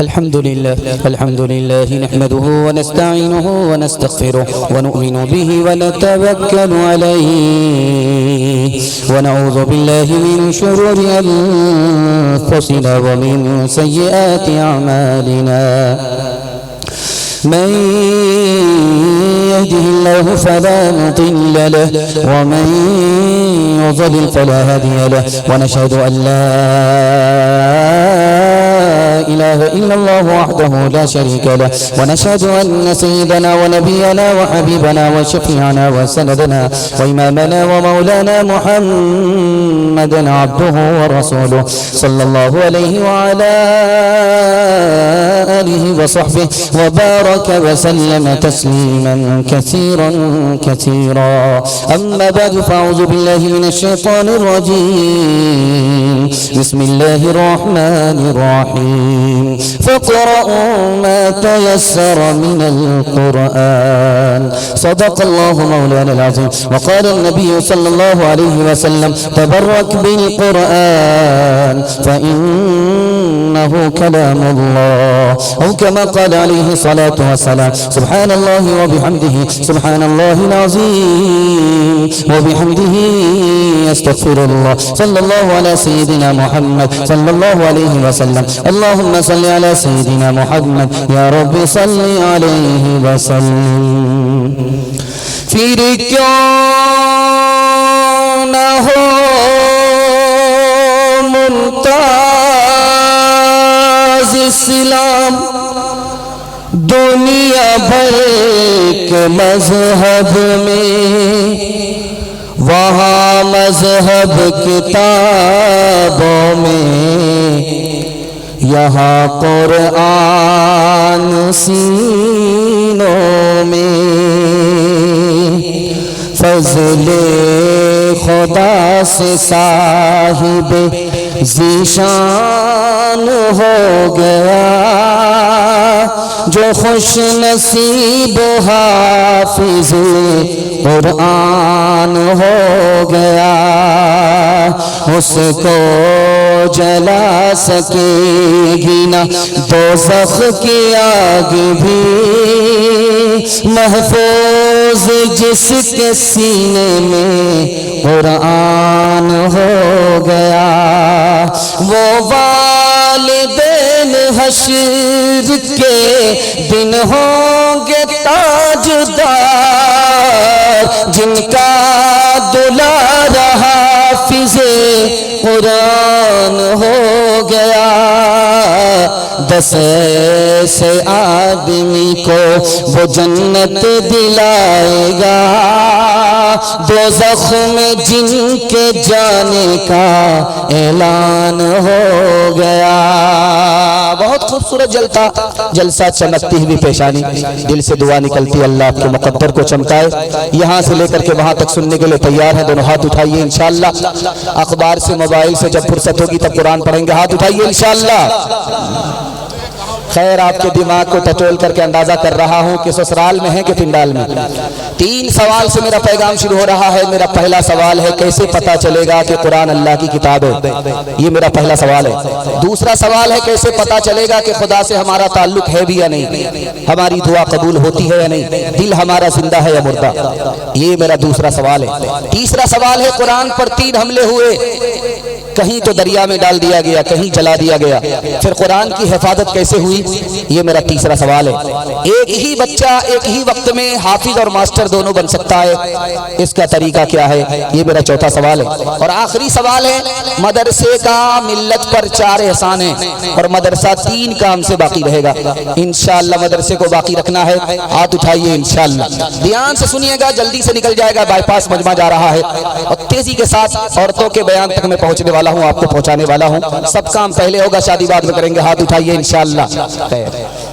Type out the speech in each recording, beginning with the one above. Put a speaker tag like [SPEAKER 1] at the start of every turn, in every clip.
[SPEAKER 1] अल्हम्दुलिल्लाह नहमदुहु व नस्तईनुहु व नस्तगफिरुहु व नु'मिनु बिही व नतवक्कलु अलैहि व नऊज़ु बिल्लाहि मिन शुरूरि अनफुसिना व मिन सय्यिआति अअमालिना। मन यहदिहिल्लाहु फला मुदिल्ल लहु व मन युज़लिल फला हादिय लहु व नशहदु अन ला इलाहा इल्लल्लाह वहदहु ला शरीका लहु व नशहदु अन्न सय्यदना व नबियना व हबीबना व शफीअना व सनदना व इमामना व मौलाना मुहम्मदन अब्दुहु व रसूलुहु सल्लल्लाहु अलैहि व अला आलिहि व सहबिहि व बारक व सल्लम तस्लीमा कसीरन कसीरा। अम्मा बाद फ़अऊज़ु बिल्लाहि मिनश शैतानिर रजीम। बिस्मिल्लाहिर रहमानिर रहीम। फ़क़रअू मा तयस्सर मिनल क़ुरआन। सदक़ल्लाहु मौलाना अज़ीम। व क़ाल नबी सल्लल्लाहु अलैहि वसल्लम तबर्रक बिल क़ुरआन फ़इन्नहु कलामुल्लाह। औ कमा क़ाल अलैहि सलातु वस्सलाम। सुब्हानल्लाहि व बिहम्दिहि सुब्हानल्लाहिल अज़ीम व बिहम्दिहि अस्तग़फिरुल्लाह। सल्लल्लाहु अला सय्यिदिना मुहम्मद सल्लल्लाहु अलैहि वसल्लम। अल्लाहुम्मा सल्लि अला सय्यिदिना मुहम्मद या रब्बि सल्लि अलैहि वसल्लम। फिर क्यों न हो मुमताज़ इस्लाम दुनिया भर के मजहब में, वहाँ मजहब किताबों में, यहाँ कुरान सीनों में। फज़ले खुदा से साहिब ज़ीशान हो गया जो खुश नसीब हाफिज़ कुरान हो गया। उसको जला सकेगी ना दोज़ख की आग भी, महफूज जिसके सीने में कुरान हो गया। वो वालिदैन हश्र के दिन होंगे ताजदार, जिनका दुलारा हाफिज़े कुरान हो गया। 10 ऐसे आदमी को वो जन्नत दिलाएगा, दोज़ख में जिनके जाने का ऐलान हो गया। बहुत खूबसूरत जलसा चमकती हुई पेशानी, दिल से दुआ निकलती अल्लाह आपके मुकद्दर को चमकाए। यहाँ से लेकर के वहाँ तक सुनने के लिए तैयार हैं? दोनों हाथ उठाइए इंशाअल्लाह। अखबार से मोबाइल से जब फुर्सत होगी तब कुरान पढ़ेंगे। हाथ उठाइए इंशाअल्लाह। खैर, आपके दिमाग को टटोल करके अंदाजा कर रहा हूं कि ससुराल में है कि पिंडाल में। 3 सवाल से मेरा पैगाम शुरू हो रहा है। मेरा पहला सवाल है, कैसे पता चलेगा कि कुरान अल्लाह की किताब है? ये मेरा पहला सवाल है। दूसरा सवाल है, कैसे पता चलेगा कि खुदा से हमारा ताल्लुक है भी या नहीं, हमारी दुआ कबूल होती है या नहीं, दिल हमारा जिंदा है या मुर्दा? ये मेरा दूसरा सवाल है। तीसरा सवाल है, कुरान पर 3 हमले हुए, कहीं तो दरिया में डाल दिया गया, कहीं जला दिया गया, फिर कुरान की हिफाजत कैसे हुई? ये मेरा तीसरा सवाल है। एक ही बच्चा एक ही वक्त में हाफिज और मास्टर दोनों बन सकता है, इसका तरीका क्या है? ये मेरा चौथा सवाल है। और आखिरी सवाल है, मदरसे का मिल्लत पर 4 एहसान है और मदरसा 3 काम से बाकी रहेगा। इंशाअल्लाह मदरसे को बाकी रखना है। हाथ उठाइए इंशाअल्लाह। ध्यान से सुनिएगा, जल्दी से निकल जाएगा, बाईपास मजमा जा रहा है और तेजी के साथ औरतों के बयान तक मैं पहुंचने वाला हूं, आपको पहुंचाने वाला हूं। सब काम पहले होगा, शादी बाद में करेंगे। हाथ उठाइए इंशाअल्लाह।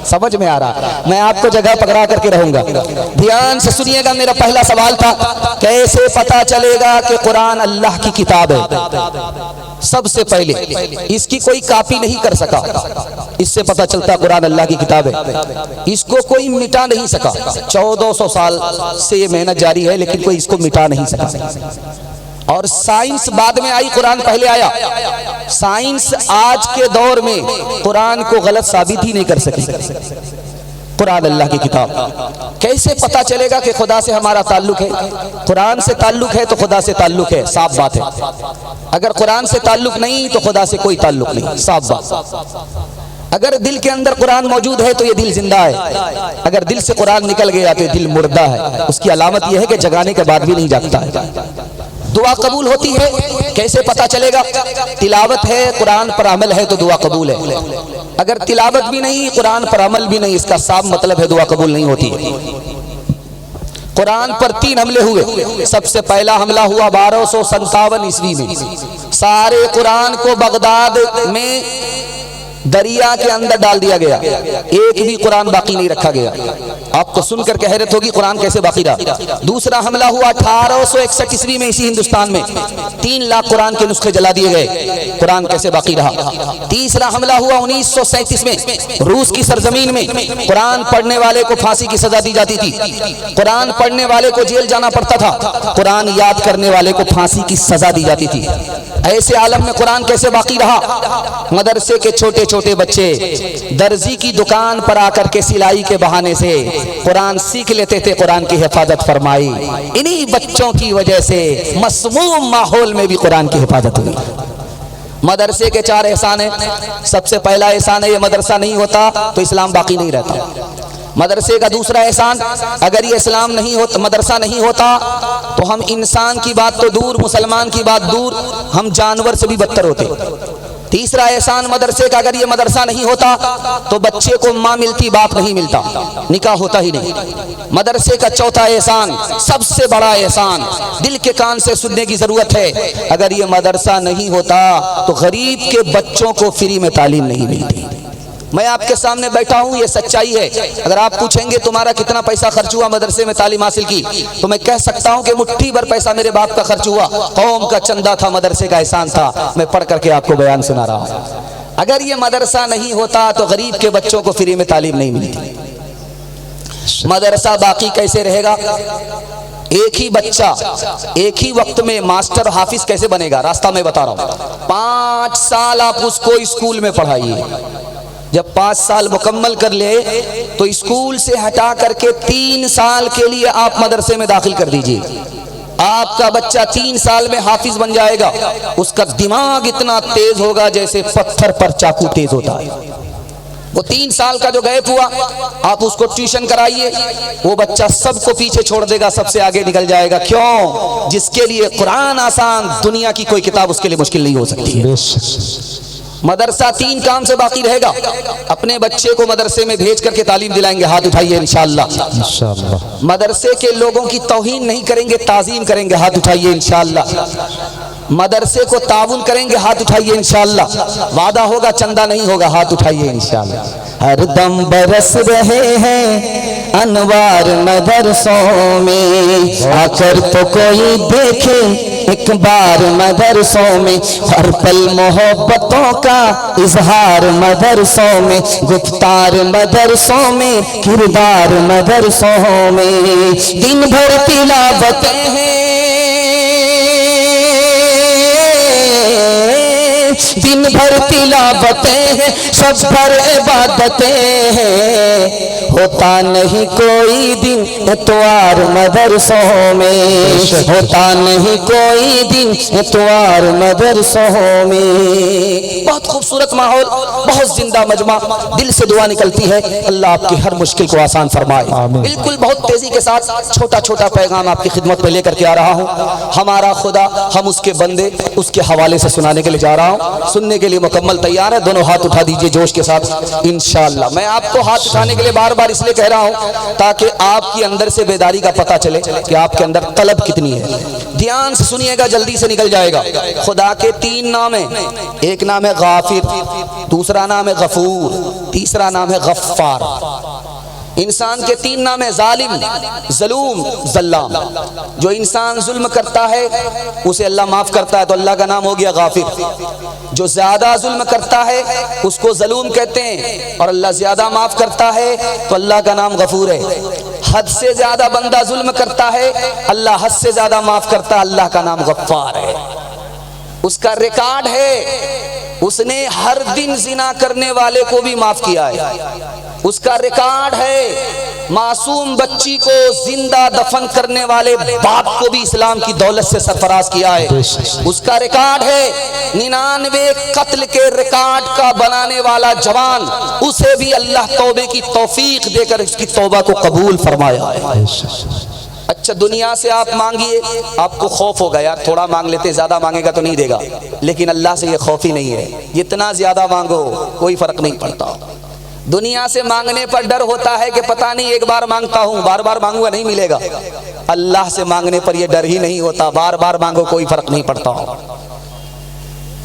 [SPEAKER 1] समझ में आ रहा? मैं आपको जगह पकड़ा करके रहूंगा। ध्यान से सुनिएगा। मेरा पहला सवाल था, कैसे पता चलेगा कि कुरान अल्लाह की किताब है? सबसे पहले इसकी कोई कॉपी नहीं कर सका, इससे पता चलता कुरान अल्लाह की किताब है। इसको कोई मिटा नहीं सका। 1400 साल से ये मेहनत जारी है, लेकिन कोई इसको मिटा नहीं सका। और साइंस बाद में आई, कुरान पहले आया। साइंस आज के दौर में कुरान को गलत साबित ही नहीं कर सकी। कुरान अल्लाह की किताब, कैसे पता चलेगा कि खुदा से हमारा ताल्लुक है? कुरान से ताल्लुक है तो खुदा से ताल्लुक है, साफ बात है। अगर कुरान से ताल्लुक नहीं तो खुदा से कोई ताल्लुक नहीं, साफ बात। अगर दिल के अंदर कुरान मौजूद है तो ये दिल जिंदा है, अगर दिल से कुरान निकल गया तो ये दिल मुर्दा है। उसकी अलामत यह है कि जगाने के बाद भी नहीं जागता है। दुआ कबूल होती है, कैसे पता चलेगा? तिलावत है, कुरान पर अमल है तो दुआ कबूल है। अगर तिलावत भी नहीं, कुरान पर अमल भी नहीं, इसका साफ मतलब है दुआ कबूल नहीं होती है। कुरान पर 3 हमले हुए। सबसे पहला हमला हुआ 1257 ईस्वी में। सारे कुरान को बगदाद में दरिया के अंदर डाल दिया गया, एक भी कुरान बाकी नहीं रखा गया। आपको सुनकर कह हैरत होगी कुरान कैसे बाकी रहा। दूसरा हमला हुआ 1861 ईस्वी में इसी हिंदुस्तान में, 3 लाख कुरान के नुस्खे जला दिए गए, कुरान कैसे बाकी रहा। तीसरा हमला हुआ 1937 में रूस की सरजमीन में, कुरान पढ़ने वाले को फांसी की सजा दी जाती थी, कुरान पढ़ने वाले को जेल जाना पड़ता था, कुरान याद करने वाले को फांसी की सजा दी जाती थी। ऐसे आलम में कुरान कैसे बाकी रहा? मदरसे के छोटे छोटे बच्चे दर्जी की दुकान पर आकर के सिलाई के बहाने से कुरान सीख लेते थे, कुरान की हिफाजत फरमाई। इन्हीं बच्चों की वजह से मसमूम माहौल में भी कुरान की हिफाजत हुई। मदरसे के 4 एहसान है। सबसे पहला एहसान है, ये मदरसा नहीं होता तो इस्लाम बाकी नहीं रहता। मदरसे का दूसरा एहसान, अगर ये इस्लाम नहीं होता, मदरसा नहीं होता तो हम इंसान की बात तो दूर, मुसलमान की बात दूर, हम जानवर से भी बदतर होते। तीसरा एहसान मदरसे का, अगर ये मदरसा नहीं होता तो बच्चे को माँ मिलती, बाप नहीं मिलता, निकाह होता ही नहीं। मदरसे का चौथा एहसान, सबसे बड़ा एहसान, दिल के कान से सुनने की जरूरत है, अगर ये मदरसा नहीं होता तो गरीब के बच्चों को फ्री में तालीम नहीं मिलती। मैं आपके सामने बैठा हूँ, ये सच्चाई है। अगर आप पूछेंगे तुम्हारा कितना पैसा खर्च हुआ मदरसे में तालीम हासिल की, तो मैं कह सकता हूँ कि मुट्ठी भर पैसा मेरे बाप का खर्च हुआ, कौम का चंदा था, मदरसे का एहसान था। मैं पढ़ करके आपको बयान सुना रहा हूँ। अगर ये मदरसा नहीं होता तो गरीब के बच्चों को फ्री में तालीम नहीं मिलती। मदरसा बाकी कैसे रहेगा? एक ही बच्चा एक ही वक्त में मास्टर हाफिज कैसे बनेगा? रास्ता मैं बता रहा हूँ। 5 साल आप उसको स्कूल में पढ़ाइए, जब 5 साल मुकम्मल कर ले तो स्कूल से हटा करके 3 साल के लिए आप मदरसे में दाखिल कर दीजिए। आपका बच्चा 3 साल में हाफिज बन जाएगा। उसका दिमाग इतना तेज होगा जैसे पत्थर पर चाकू तेज होता है। वो 3 साल का जो गैप हुआ, आप उसको ट्यूशन कराइए, वो बच्चा सबको पीछे छोड़ देगा, सबसे आगे निकल जाएगा। क्यों? जिसके लिए कुरान आसान, दुनिया की कोई किताब उसके लिए मुश्किल नहीं हो सकती है। मदरसा 3 काम से बाकी रहेगा। अपने बच्चे को मदरसे में भेज करके तालीम दिलाएंगे, हाथ उठाइए इंशाअल्लाह। मदरसे के लोगों की तौहीन नहीं करेंगे, ताजीम करेंगे, हाथ उठाइए इंशाअल्लाह। मदरसे को ताउन करेंगे, हाथ उठाइए इंशाअल्लाह। वादा होगा, चंदा नहीं होगा, हाथ उठाइए इंशाअल्लाह। हर दम बरस रहे हैं अनवार मदरसों में, आकर तो कोई देखे एक बार मदरसों में, हर पल मोहब्बतों का इजहार मदरसों में, गुफ्तार मदरसों में, किरदार मदरसों में, दिन भर तिलावतें हैं, दिन भर तिलावतें हैं, सब पर इबादतें हैं, होता नहीं कोई दिन इतवार मदरसों में, होता नहीं कोई दिन इतवार मदरसों में। बहुत खूबसूरत माहौल, बहुत जिंदा मजमा, दिल से दुआ निकलती है, अल्लाह आपकी हर मुश्किल को आसान फरमाए। बिल्कुल बहुत तेजी के साथ छोटा छोटा पैगाम आपकी खिदमत में लेकर के आ रहा हूँ। हमारा खुदा, हम उसके बंदे, उसके हवाले से सुनाने के लिए जा रहा हूँ। सुनने के लिए मुकम्मल तैयार है? दोनों हाथ उठा दीजिए जोश के साथ इंशाअल्लाह। मैं आपको हाथ उठाने के लिए बार बार इसलिए कह रहा हूं ताकि आपके अंदर से बेदारी का पता चले कि आपके अंदर तलब कितनी है। ध्यान से सुनिएगा, जल्दी से निकल जाएगा। खुदा के 3 नाम हैं। एक नाम है गाफिर, दूसरा नाम है गफूर, तीसरा नाम है गफ्फार। इंसान के 3 नाम है, जालिम, जलूम, जल्लाम। जो इंसान जुल्म करता है उसे अल्लाह माफ करता है, तो अल्लाह का नाम हो गया गाफिर। जो ज्यादा जुल्म करता है उसको जलूम कहते हैं, और अल्लाह ज्यादा माफ करता है तो अल्लाह का नाम गफूर है। हद से ज्यादा बंदा जुल्म करता है, अल्लाह हद से ज्यादा माफ करता है। अल्लाह का नाम गफ्फार है, उसका रिकॉर्ड है, उसने हर दिन जिना करने वाले को भी माफ किया है। उसका रिकॉर्ड है, मासूम बच्ची को जिंदा दफन करने वाले बाप को भी इस्लाम की दौलत से सरफराज किया है। उसका रिकॉर्ड है 99 कत्ल के रिकॉर्ड का बनाने वाला जवान, उसे भी अल्लाह तौबे की तौफीक देकर उसकी तौबा को कबूल फरमाया है। अच्छा, दुनिया से आप मांगिए, आपको खौफ होगा यार थोड़ा मांग लेते, ज्यादा मांगेगा तो नहीं देगा, लेकिन अल्लाह से ये खौफ ही नहीं है। जितना ज्यादा मांगो कोई फर्क नहीं पड़ता। दुनिया से मांगने पर डर होता है कि पता नहीं एक बार मांगता हूं, बार बार मांगूंगा नहीं मिलेगा। अल्लाह से मांगने पर यह डर ही नहीं होता, बार बार मांगो कोई फर्क नहीं पड़ता।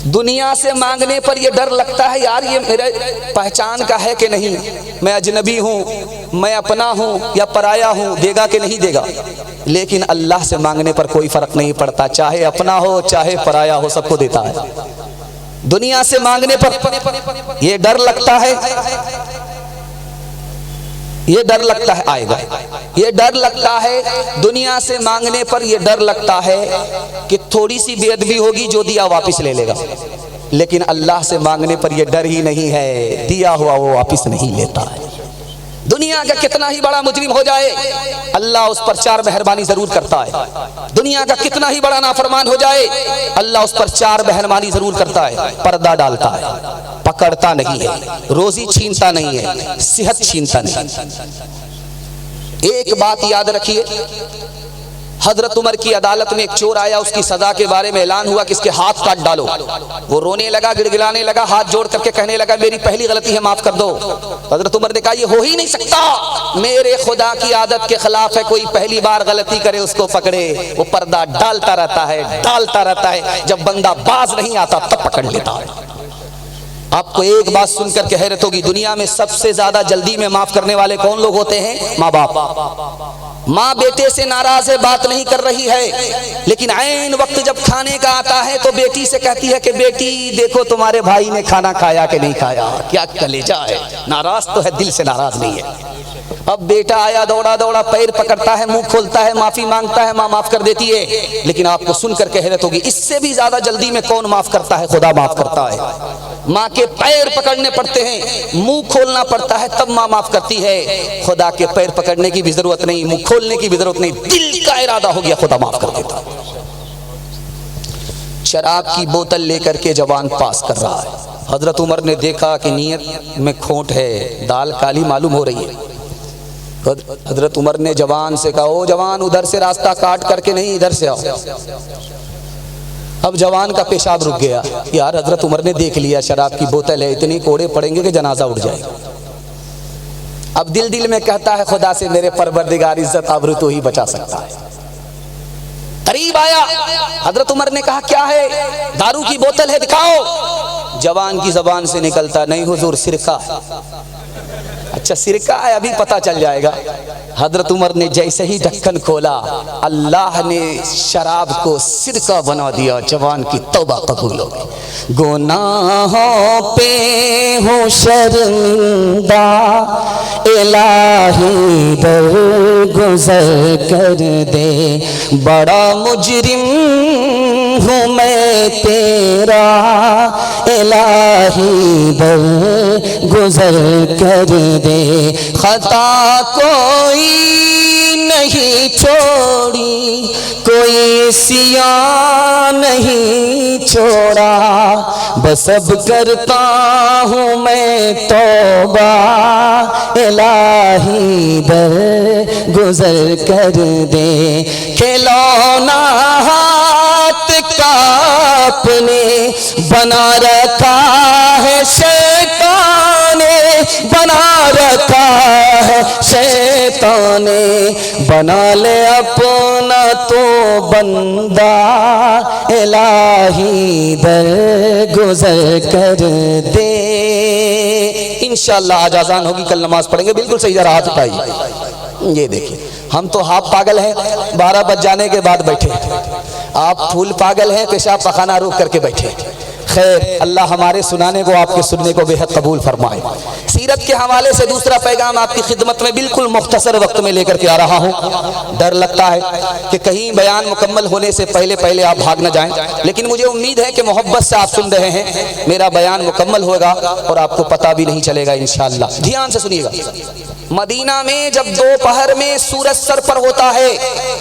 [SPEAKER 1] दुनिया से मांगने पर यह डर लगता है यार ये मेरे पहचान का है कि नहीं, मैं अजनबी हूं, मैं अपना हूं या पराया हूं, देगा कि नहीं देगा। लेकिन अल्लाह से मांगने पर कोई फर्क नहीं पड़ता, चाहे अपना हो चाहे पराया हो, सबको देता है। दुनिया से मांगने पर यह डर लगता है, ये डर लगता है आएगा, ये डर लगता है। दुनिया से मांगने पर यह डर लगता है कि थोड़ी सी बेअदबी होगी, जो दिया वापस ले लेगा। लेकिन अल्लाह से मांगने पर यह डर ही नहीं है, दिया हुआ वो वापस नहीं लेता है। दुनिया का कितना ही बड़ा मुजरिम हो जाए, अल्लाह उस पर 4 मेहरबानी जरूर करता है। दुनिया का कितना ही बड़ा नाफरमान हो जाए, अल्लाह उस पर 4 मेहरबानी जरूर करता है। पर्दा डालता है, पकड़ता नहीं है, रोजी छीनता नहीं है, सेहत छीनता नहीं। एक बात याद रखिए, हजरत उमर की अदालत में एक चोर आया, उसकी सजा के बारे में ऐलान हुआ कि इसके हाथ काट डालो। वो रोने लगा, गिड़गिड़ाने लगा, हाथ जोड़ करके कहने लगा मेरी पहली गलती है, माफ कर दो। हजरत उमर ने कहा ये हो ही नहीं सकता, मेरे खुदा की आदत के खिलाफ है, कोई पहली बार गलती करे उसको पकड़े। वो पर्दा डालता रहता है, डालता रहता है, जब बंदा बाज नहीं आता तब पकड़ लेता है। आपको एक बात सुनकर के हैरत होगी, दुनिया में सबसे ज्यादा जल्दी में माफ करने वाले कौन लोग होते हैं? माँ बाप। माँ बेटे से नाराज है, बात नहीं कर रही है, लेकिन ऐन वक्त जब खाने का आता है तो बेटी से कहती है कि बेटी देखो तुम्हारे भाई ने खाना खाया कि नहीं खाया। क्या कलेजा है, नाराज तो है, दिल से नाराज नहीं है। अब बेटा आया, दौड़ा दौड़ा पैर पकड़ता है, मुंह खोलता है, माफी मांगता है, माँ माफ कर देती है। लेकिन आपको सुनकर के हैरत होगी, इससे भी ज्यादा जल्दी में कौन माफ करता है? खुदा माफ करता है। माँ के पैर पकड़ने पड़ते हैं, मुंह खोलना पड़ता है, तब माँ माफ करती है। खुदा के पैर पकड़ने की भी जरूरत नहीं, मुंह खोलने की भी जरूरत नहीं, दिल का इरादा हो गया, खुदा माफ कर देता है। शराब की बोतल लेकर के जवान पास कर रहा है। हजरत उमर ने देखा कि नीयत में खोट है, दाल काली मालूम हो रही है। हजरत उमर ने जवान से कहा, ओ जवान उधर से रास्ता काट करके नहीं, इधर से आओ। अब जवान का पेशाब रुक गया, यार हजरत उमर ने देख लिया शराब की बोतल है, इतनी कोड़े पड़ेंगे कि जनाजा उठ जाएगा। अब दिल दिल में कहता है खुदा से मेरे परवरदिगार इज्जत आबरू तो ही बचा सकता है। करीब आया, हजरत उमर ने कहा क्या है? दारू की बोतल है, दिखाओ। जवान की जबान से निकलता, नहीं हुजूर सिरका है। अच्छा सिरका है, अभी पता चल जाएगा। हजरत उमर ने जैसे ही ढक्कन खोला, अल्लाह ने शराब को सिरका बना दिया। जवान की तौबा कबूल हो गई। गुनाहों पे हूँ शर्मिंदा, इलाही दर गुजर कर दे, बड़ा मुजरिम हूँ मैं तेरा, इलाही दर गुजर कर दे। खता कोई नहीं छोड़ी, कोई सिया नहीं छोड़ा, बस अब करता हूँ मैं तौबा, इलाही दर गुजर कर दे। खिलौना हाथ का अपने बना रखा है शैतान ने, बना रखा है शैतान ने, बना ले अपना तो बंदा, इलाही दर गुजर कर दे। इंशाअल्लाह आज अज़ान होगी, कल नमाज पढ़ेंगे। बिल्कुल सही, जरा हाथ उठाइए। ये देखिए, हम तो हाफ पागल हैं, 12 बज जाने के बाद बैठे। आप फूल पागल हैं, पेशाब पखाना रोक करके बैठे। खैर अल्लाह हमारे सुनाने को आपके सुनने को बेहद कबूल फरमाए। सीरत के हवाले से दूसरा पैगाम आपकी खिदमत में बिल्कुल मुख्तसर वक्त में लेकर के आ रहा हूँ। डर लगता है कि कहीं बयान मुकम्मल होने से पहले पहले आप भाग न जाएं, लेकिन मुझे उम्मीद है कि मोहब्बत से आप सुन रहे हैं। मेरा बयान मुकम्मल होगा और आपको पता भी नहीं चलेगा इंशाअल्लाह। ध्यान से सुनिएगा। मदीना में जब दोपहर में सूरज सर पर होता है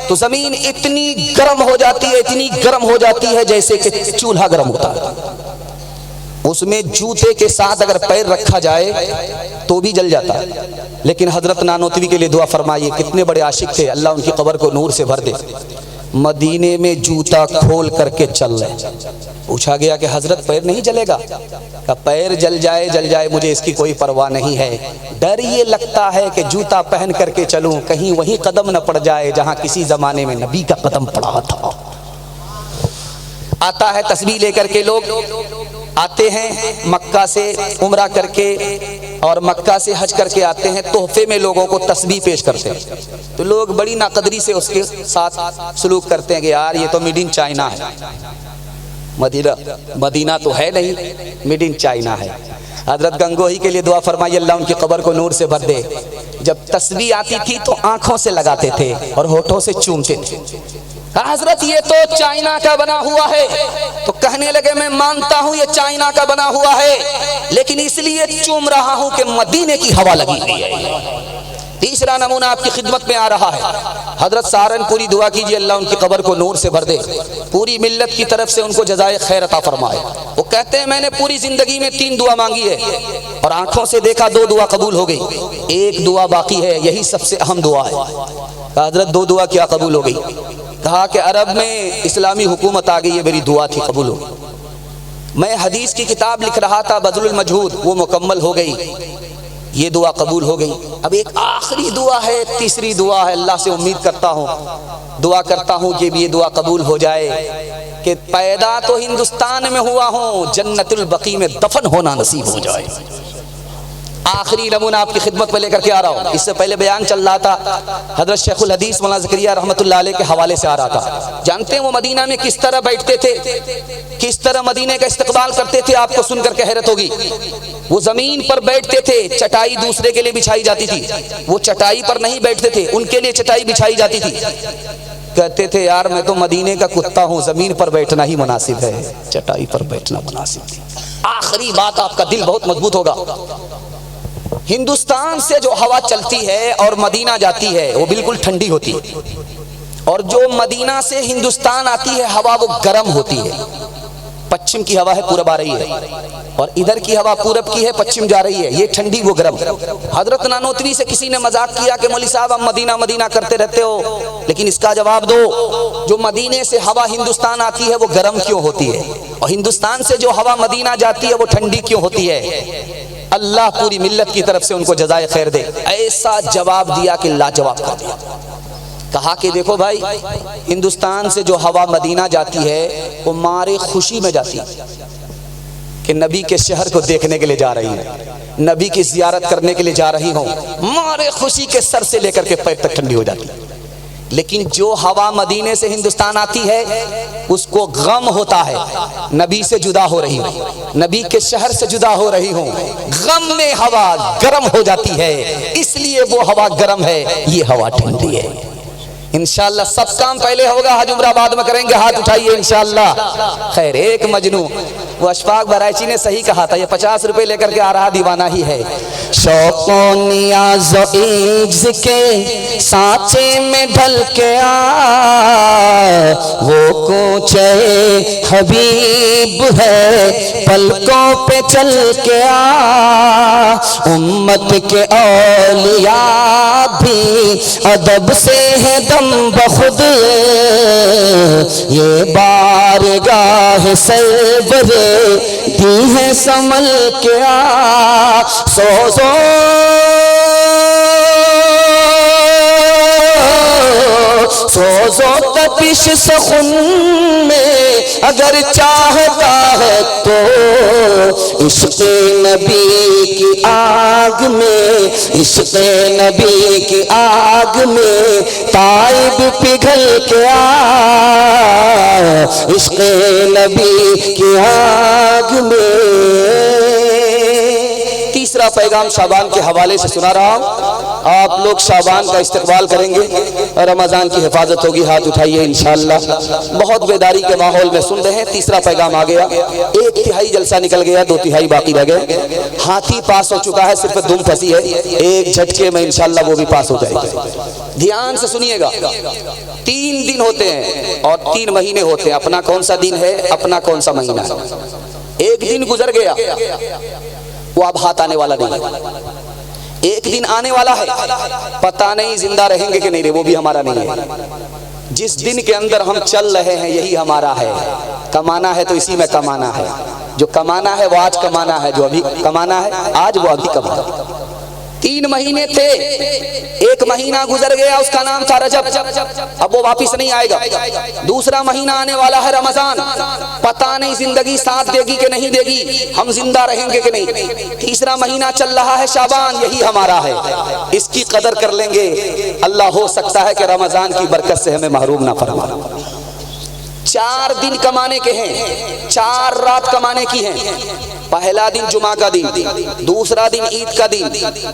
[SPEAKER 1] तो जमीन इतनी गर्म हो जाती है, इतनी गर्म हो जाती है जैसे कि चूल्हा गर्म होता है। उसमें जूते के साथ अगर पैर रखा जाए तो भी जल जाता है। लेकिन हजरत नानोतवी के लिए दुआ फरमाइए, कितने बड़े आशिक थे, अल्लाह उनकी कब्र को नूर से भर दे। मदीने में जूता खोल करके चल रहे। पूछा गया कि हजरत पैर नहीं जलेगा? का पैर जल जाए मुझे इसकी कोई परवाह नहीं है। डर ये लगता है कि जूता पहन करके चलूं, कहीं वही कदम न पड़ जाए जहां किसी जमाने में नबी का कदम पड़ा था। आता है तस्बीह लेकर के लोग आते हैं मक्का से उम्रा करके और मक्का से हज करके आते हैं, तोहफे में लोगों को तस्बीह पेश करते हैं। तो लोग बड़ी नाकदरी से उसके साथ सलूक करते हैं कि यार ये तो मेड इन चाइना है। मदीना तो है नहीं, मेड इन चाइना है। हजरत गंगोही के लिए दुआ फरमाइए, अल्लाह उनकी कब्र को नूर से भर दे। जब तस्बीह आती थी तो आंखों से लगाते थे और होठों से चूमते थे। हजरत ये तो चाइना का बना हुआ है। तो कहने लगे मैं मानता हूं ये चाइना का बना हुआ है, लेकिन इसलिए चूम रहा हूं कि मदीने की हवा लगी हुई है। तीसरा नमूना आपकी खिदमत में आ रहा है। हजरत सहारनपुरी दुआ कीजिए, अल्लाह उनकी कब्र को नूर से भर दे, पूरी मिल्लत की तरफ से उनको जज़ाए खैर अता फरमाए। वो कहते हैं मैंने पूरी जिंदगी में 3 दुआ मांगी है और आंखों से देखा 2 दुआ कबूल हो गई, 1 दुआ बाकी है, यही सबसे अहम दुआ है। हजरत 2 दुआ क्या कबूल हो गई? कहा कि अरब में इस्लामी हुकूमत आ गई है, मेरी दुआ थी कबूल हो गई। मैं हदीस की किताब लिख रहा था बज़लुल मजहूद, वो मुकम्मल हो गई, ये दुआ कबूल हो गई। अब एक आखिरी दुआ है, तीसरी दुआ है। अल्लाह से उम्मीद करता हूँ, दुआ करता हूँ कि ये दुआ कबूल हो जाए कि पैदा तो हिंदुस्तान में हुआ हूँ, जन्नतुल बकी में दफन होना नसीब हो जाए। आखिरी नमूना आपकी खिदमत में लेकर के आ रहा हूँ। इससे पहले बयान चल रहा था, हजरत शेखुल हदीस मौलाना ज़करिया रहमतुल्लाह अलैह के हवाले से आ रहा था। जानते हैं वो मदीना में किस तरह बैठते थे, किस तरह मदीने का इस्तकबाल करते थे? आपको सुनकर के हैरत होगी। वो जमीन पर बैठते थे, चटाई दूसरे के लिए बिछाई जाती थी, वो चटाई पर नहीं बैठते थे, उनके लिए चटाई बिछाई जाती थी। कहते थे यार मैं तो मदीने का कुत्ता हूँ, जमीन पर बैठना ही मुनासिब है, चटाई पर बैठना मुनासिब नहीं। आखिरी बात, आपका दिल बहुत मजबूत होगा। हिंदुस्तान से जो हवा चलती है और मदीना जाती है वो बिल्कुल ठंडी होती है, और जो मदीना से हिंदुस्तान आती है हवा वो गर्म होती है। पश्चिम की हवा है पूरब आ रही है और इधर की हवा पूरब की है पश्चिम जा रही है, ये ठंडी वो गर्म। हजरत नानोतवी से किसी ने मजाक किया कि मौलवी साहब हम मदीना मदीना करते रहते हो, लेकिन इसका जवाब दो, जो मदीने से हवा हिंदुस्तान आती है वो गर्म क्यों होती है, और हिंदुस्तान से जो हवा मदीना जाती है वो ठंडी क्यों होती है? अल्लाह पूरी मिल्लत की तरफ से उनको जज़ाए खैर दे। ऐसा जवाब दिया कि लाजवाब कर दिया। कहा कि देखो भाई, हिंदुस्तान से जो हवा मदीना जाती है वो मारे खुशी में जाती है कि नबी के शहर को देखने के लिए जा रही है, नबी की जियारत करने के लिए जा रही हूँ, मारे खुशी के सर से लेकर के पैर तक ठंडी हो जाती है। लेकिन जो हवा मदीने से हिंदुस्तान आती है उसको गम होता है, नबी से जुदा हो रही हूँ, नबी के शहर से जुदा हो रही हूँ। गम में हवा गर्म हो जाती है, इसलिए वो हवा गर्म है, ये हवा ठंडी है। इंशाअल्लाह सब काम पहले होगा, हज उम्रा बाद में करेंगे, हाथ उठाइए इंशाअल्लाह। खैर, एक मजनू, वो अशफाक बराइची ने सही कहा था, ये 50 रुपए लेकर के आ रहा दीवाना ही है। शौक़ो नियाज़ इज्ज़ के सांचे में ढल के आ, वो कूचे हबीब है पलकों पे चल के आ। उम्मत के औलिया भी अदब से है दम बखुद, ये बारगाह सरवरे दी है संभल के आ। सोजो सोजो तपिश सखुन में अगर चाहता है तो इश्क़ नबी की आग में, इश्क़ नबी की आग में ताइब पिघल के आ, इश्क़ नबी की आग में। तीसरा पैगाम शाबान के हवाले से सुना रहा हूँ। आप लोग शाबान का इस्तकबाल करेंगे और रमज़ान की हिफाजत होगी। हाथ उठाइए इंशाअल्लाह। बहुत बेदारी के माहौल में सुन रहे हैं। तीसरा पैगाम आ गया। 1/3 जलसा निकल गया, 2/3 बाकी रह गए। हाथी पास हो चुका है, सिर्फ दुम फंसी है। एक झटके में इंशाअल्लाह वो भी पास हो जाएगा। ध्यान से सुनिएगा। 3 दिन होते हैं और 3 महीने होते हैं। अपना कौन सा दिन है, अपना कौन सा महीना है। एक दिन गुजर गया, वो अब हाथ आने वाला नहीं है। एक दिन आने वाला है, पता नहीं जिंदा रहेंगे कि नहीं, वो भी हमारा नहीं है। जिस दिन के अंदर हम चल रहे हैं यही हमारा है। कमाना है तो इसी में कमाना है। जो कमाना है वो आज कमाना है, जो अभी कमाना है आज वो अभी कमाना। 3 महीने थे, 1 महीना गुजर गया, उसका नाम था रजब। अब वो वापिस नहीं आएगा। दूसरा महीना आने वाला है रमजान। पता नहीं जिंदगी साथ देगी कि नहीं देगी, हम जिंदा रहेंगे कि नहीं। तीसरा महीना चल रहा है शाबान, यही हमारा है। इसकी कदर कर लेंगे। अल्लाह हो सकता है कि रमजान की बरकत से हमें महरूम ना फरमा। 4 दिन कमाने के हैं, 4 रात कमाने की हैं। पहला दिन जुमा का दिन, दूसरा दिन ईद का दिन,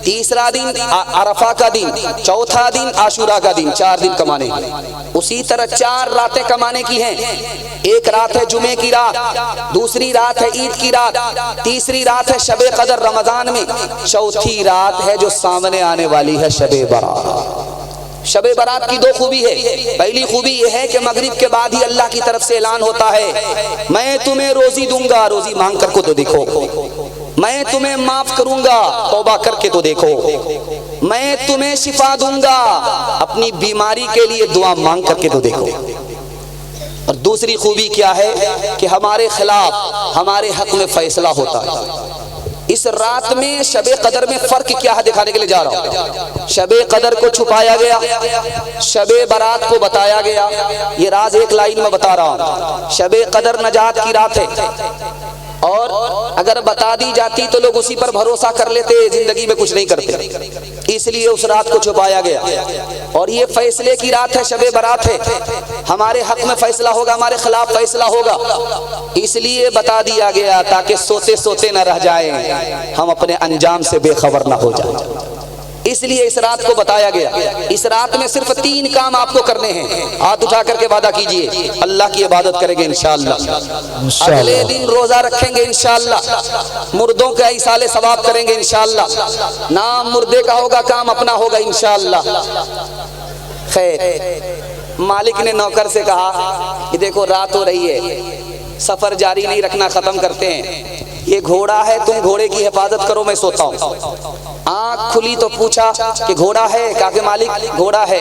[SPEAKER 1] तीसरा दिन अरफा का दिन, चौथा दिन आशुरा का दिन। 4 दिन कमाने। उसी तरह 4 रातें कमाने की हैं। एक रात है जुमे की रात, दूसरी रात है ईद की रात, तीसरी रात है शबे कदर रमजान में, चौथी रात है जो सामने आने वाली है शबे बारात। शबे बारात की 2 खूबी है। पहली खूबी यह है कि मगरिब के बाद ही अल्लाह की तरफ से ऐलान होता है, मैं तुम्हें रोजी दूंगा, रोजी मांग करके तो देखो। मैं तुम्हें माफ करूंगा, तौबा करके तो देखो। मैं तुम्हें शिफा दूंगा, अपनी बीमारी के लिए दुआ मांग करके तो देखो। और दूसरी खूबी क्या है कि हमारे खिलाफ, हमारे हक में फैसला होता है। इस रात में शबे कदर में फर्क क्या है दिखाने के लिए जा रहा हूं। शबे कदर को छुपाया गया, शबे बारात को बताया गया। ये राज एक लाइन में बता रहा हूं। शबे कदर नजात की रात है, और अगर बता दी जाती तो लोग उसी पर भरोसा कर लेते, जिंदगी में कुछ नहीं करते। इसलिए उस रात को छुपाया गया। और ये फैसले की रात है, शबे बारात है। हमारे हक में फैसला होगा, हमारे खिलाफ फैसला होगा, इसलिए बता दिया गया ताकि सोते सोते न रह जाएं, हम अपने अंजाम से बेखबर ना हो जाएं। इसलिए इस रात को बताया गया। इस रात में सिर्फ 3 काम आपको करने हैं। हाथ उठा करके वादा कीजिए, अल्लाह की इबादत करेंगे इंशाअल्लाह। अगले दिन रोजा रखेंगे इंशाअल्लाह। मुर्दों का इसाले सवाब करेंगे इंशाअल्लाह। नाम मुर्दे का होगा, काम अपना होगा इंशाअल्लाह। खैर, मालिक ने नौकर से कहा कि देखो रात हो रही है, सफर जारी नहीं रखना, खत्म करते हैं। ये घोड़ा है, तुम घोड़े की हिफाजत करो, मैं सोता हूँ। आँख खुली तो पूछा कि घोड़ा है? कहा कि मालिक घोड़ा है।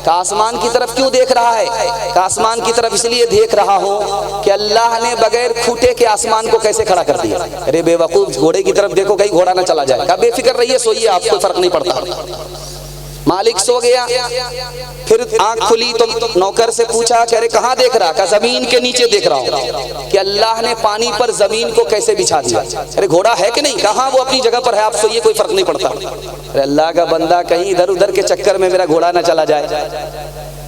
[SPEAKER 1] कहा आसमान की तरफ क्यों देख रहा है? कहा आसमान की तरफ इसलिए देख रहा हूँ कि अल्लाह ने बगैर खूटे के आसमान को कैसे खड़ा कर दिया। अरे बेवकूफ, घोड़े की तरफ देखो कहीं घोड़ा ना चला जाए। कहा बेफिक्र रहिए, सोइए, आपको फर्क नहीं पड़ता। मालिक सो गया। फिर आंख खुली तो नौकर से पूछा कि अरे कहाँ देख रहा? कहा जमीन के नीचे देख रहा हूँ कि अल्लाह ने पानी पर जमीन को कैसे बिछा दिया। अरे घोड़ा है कि नहीं? कहाँ, वो अपनी जगह पर है, आप सोइए, कोई फर्क नहीं पड़ता। अरे अल्लाह का बंदा, कहीं इधर उधर के चक्कर में मेरा घोड़ा ना चला जाए।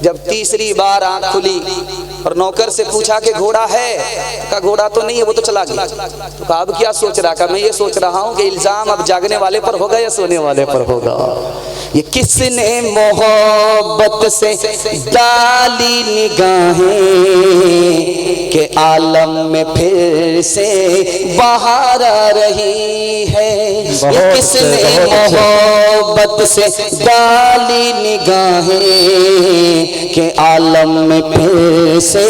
[SPEAKER 1] जब तीसरी बार आंख खुली और नौकर से पूछा कि घोड़ा है? का घोड़ा तो नहीं है, वो तो चला गया। तो कहा अब क्या सोच रहा? का मैं ये सोच रहा हूँ कि इल्जाम अब जागने वाले पर होगा या सोने वाले पर होगा। ये किसने मोहब्बत से डाली निगाहें के आलम में फिर से बहार आ रही है। ये किसने मोहब्बत से डाली निगाहें के आलम में फिर से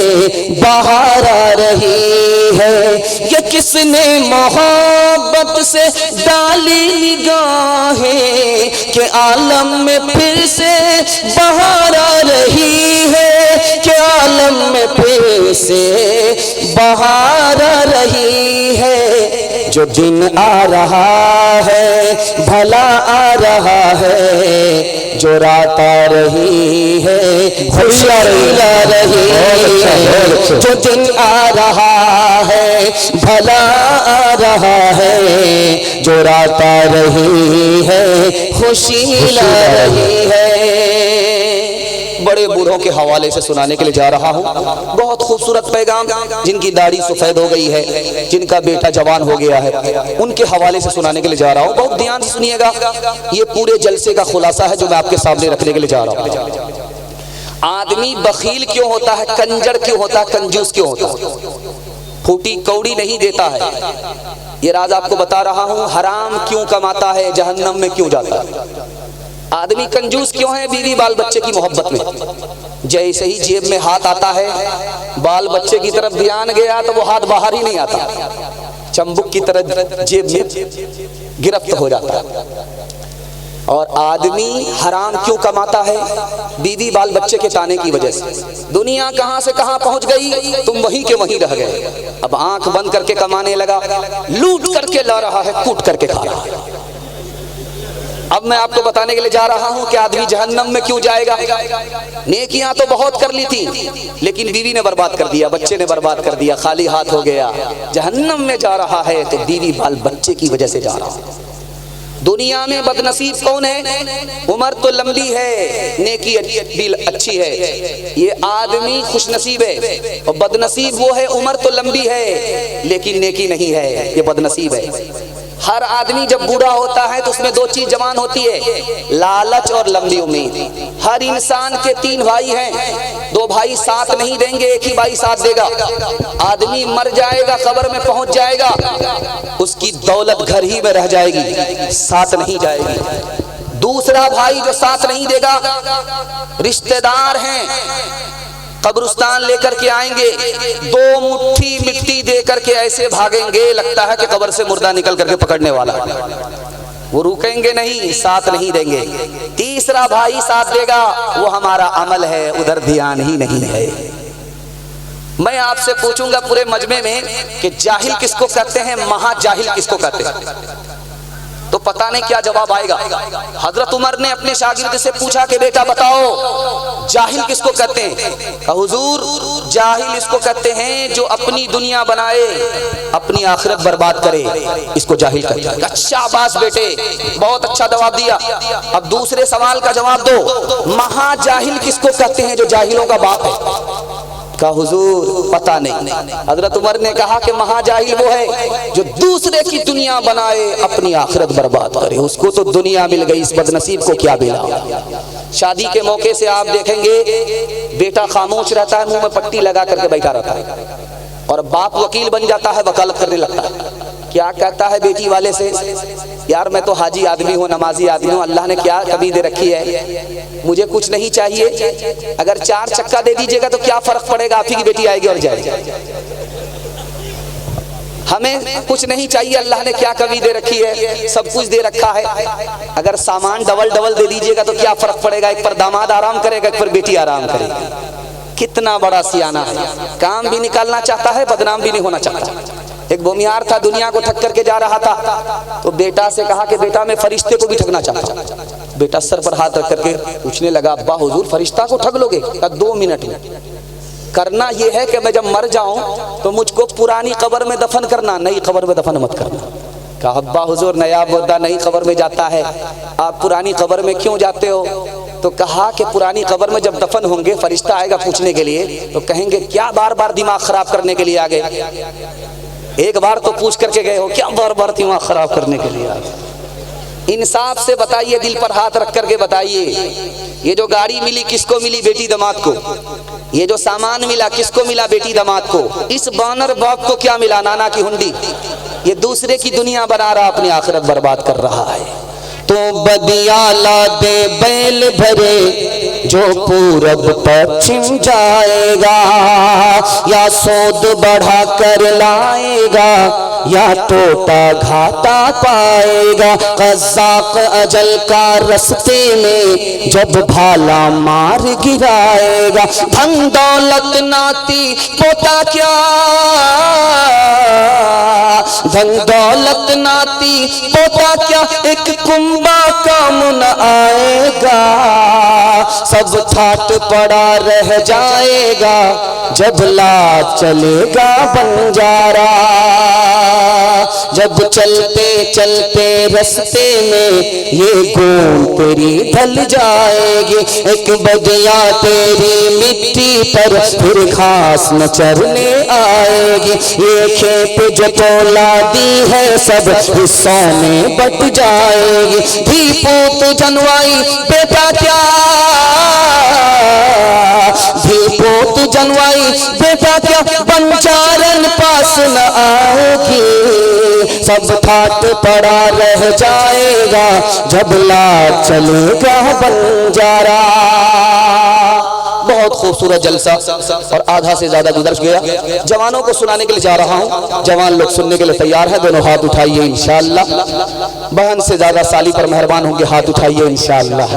[SPEAKER 1] बहार आ रही है। ये किसने मोहब्बत से डाली निगाहें के आलम में फिर से बहार आ रही है, कि आलम में फिर से बहार आ रही है। जो दिन आ रहा है भला आ रहा है, जो रात आ रही है खुशी आ रही है। जो दिन आ रहा है भला आ रहा है, जो रात आ रही है खुशी ला रही है। बड़े बूढ़ों के हवाले से सुनाने के लिए जा रहा हूँ। बहुत खूबसूरत पैगाम, जिनकी दाढ़ी सफेद हो गई है, जिनका बेटा जवान हो गया है, उनके हवाले से सुनाने के लिए जा रहा हूँ। बहुत ध्यान से सुनिएगा, ये पूरे जलसे का खुलासा है जो मैं आपके सामने रखने के लिए जा रहा हूँ। आदमी बखील क्यों होता है, कंजर क्यों होता है, कंजूस क्यों होता है, फूटी कौड़ी नहीं देता है, ये राज आपको बता रहा हूँ। हराम क्यों कमाता है, जहन्नम में क्यों जाता है। आदमी कंजूस क्यों है, बीवी बाल बच्चे की मोहब्बत में। जैसे ही जेब में हाथ आता है, बाल बच्चे की तरफ ध्यान गया तो वो हाथ बाहर ही नहीं आता, चंबुक की तरह जेब में गिरफ्त हो जाता है। और आदमी हराम क्यों कमाता है, बीवी बाल बच्चे के ताने की वजह से। दुनिया कहां से कहां पहुंच गई, तुम वहीं के वहीं रह गए। अब आंख बंद करके कमाने लगा, लूट करके ला रहा है, कूट करके खा रहा है। अब मैं आपको बताने के लिए जा रहा हूं कि आदमी जहन्नम में क्यों जाएगा। नेकियां तो बहुत कर ली थी, लेकिन बीवी ने बर्बाद कर दिया, बच्चे ने बर्बाद कर दिया, खाली हाथ हो गया। जहन्नम में जा रहा है तो बीवी बाल बच्चे की वजह से जा रहा है। दुनिया में बदनसीब कौन है, उम्र तो लंबी है, नेकी भी अच्छी है, ये आदमी खुशनसीब है। और बदनसीब वो है, उम्र तो लंबी है लेकिन नेकी नहीं है, ये बदनसीब है। हर आदमी जब बूढ़ा होता है तो उसमें दो चीज जवान होती है, लालच और लंबी उम्मीद। हर इंसान के तीन भाई हैं, दो भाई साथ नहीं देंगे, एक ही भाई साथ देगा। आदमी मर जाएगा, कब्र में पहुंच जाएगा, उसकी दौलत घर ही में रह जाएगी, साथ नहीं जाएगी। दूसरा भाई जो साथ नहीं देगा, रिश्तेदार हैं, कब्रिस्तान लेकर के आएंगे, दो मुट्ठी मिट्टी दे करके ऐसे भागेंगे, लगता है कि कब्र से मुर्दा निकल करके पकड़ने वाला। वो रुकेंगे नहीं, साथ नहीं देंगे। तीसरा भाई साथ देगा, वो हमारा अमल है, उधर ध्यान ही नहीं है। मैं आपसे पूछूंगा पूरे मजमे में कि जाहिल किसको कहते हैं, महाजाहिल किसको कहते हैं, तो पता नहीं क्या जवाब आएगा। हजरत उमर ने अपने शागिर्द से पूछा कि बेटा बताओ जाहिल किसको कहते हैं। कहा हुजूर जाहिल इसको कहते हैं जो अपनी दुनिया बनाए अपनी आखिरत बर्बाद करे, इसको जाहिल कहते हैं। अच्छा बास बेटे, बहुत अच्छा जवाब दिया। अब दूसरे सवाल का जवाब दो, महाजाहिल किसको कहते हैं जो जाहिलों का बाप है। कहा हुजूर पता नहीं। हजरत उमर ने कहा कि महाजाहिल वो है जो दूसरे की दुनिया बनाए अपनी आखिरत बर्बाद करे, उसको तो दुनिया मिल गई, इस बदनसीब को क्या मिला। शादी के मौके से आप देखेंगे बेटा खामोश रहता है, मुंह में पट्टी लगा करके बैठा रहता है, और बाप वकील बन जाता है, वकालत करने लगता है। क्या कहता है बेटी वाले से, यार मैं तो हाजी आदमी हूँ, नमाजी आदमी हूँ, अल्लाह ने क्या कमी दे रखी है, मुझे कुछ नहीं चाहिए, अगर 4 चक्का दे दीजिएगा तो क्या फर्क पड़ेगा, आप ही की बेटी आएगी और जाएगी। हमें कुछ नहीं चाहिए, अल्लाह ने क्या कमी दे रखी है, सब कुछ दे रखा है, अगर सामान डबल डबल दे दीजिएगा तो क्या फर्क पड़ेगा, एक पर दामाद आराम करेगा, एक पर बेटी आराम करेगी। कितना बड़ा सियाना है, काम भी निकालना चाहता है, बदनाम भी नहीं होना चाहता। एक भूमियार था, दुनिया को ठग करके जा रहा था, तो बेटा से कहा कि बेटा मैं फरिश्ते को भी ठगना चाहता हूं। बेटा सर पर हाथ रख करके पूछने लगा, अब्बा हुजूर फरिश्ता को ठग लोगे? 2 मिनट में करना यह है कि मैं जब मर जाऊं तो मुझको पुरानी कब्र में दफन करना, नई कब्र में दफन मत करना। कहा अब्बा हुजूर नया मुर्दा नई कब्र में जाता है, आप पुरानी कब्र में क्यों जाते हो? तो कहा कि पुरानी कब्र में जब दफन होंगे फरिश्ता आएगा पूछने के लिए, तो कहेंगे क्या बार बार दिमाग खराब करने के लिए आ गए, एक बार तो पूछ करके गए हो, क्या बार बार दिमाग खराब करने के लिए आ गए। इंसाफ से बताइए, दिल पर हाथ रख करके बताइए, ये जो गाड़ी मिली किसको मिली? बेटी दामाद को। ये जो सामान मिला किसको मिला? बेटी दामाद को। इस बानर बाप को क्या मिला? नाना की हुंडी। ये दूसरे की दुनिया बना रहा, अपनी आखिरत बर्बाद कर रहा है। तो बदिया ला दे बैल भरे जो पूरब पश्चिम जाएगा, या सूद बढ़ा कर लाएगा या टोटा घाटा पाएगा। कज़ाक अजल का रस्ते में जब भाला मार गिराएगा। धन दौलत नाती पोता क्या, धन दौलत नाती पोता क्या, एक कुंबा काम न आएगा। सब ठाट पड़ा रह जाएगा जब लाज चलेगा बंजारा। जब चलते चलते रस्ते में ये गोंद तेरी ढल जाएगी। एक बदिया तेरी मिट्टी पर फिर घास न चरने आएगी। ये खेत जो तोला दी है सब हिस्सों में बट जाएगी। धी पूत जनवाई बेटा क्या, धी पूत जनवाई बेटा क्या, बंजारन पास न आएगी। सब ठाट पड़ा रह जाएगा जब लाज चलेगा बंजारा। बहुत खूबसूरत जलसा और आधा से ज्यादा गुजर गया। जवानों को सुनाने के लिए जा रहा हूँ, जवान लोग सुनने के लिए तैयार है। दोनों हाथ उठाइए इंशाअल्लाह। बहन से ज्यादा साली पर मेहरबान होंगे, हाथ उठाइए इंशाअल्लाह।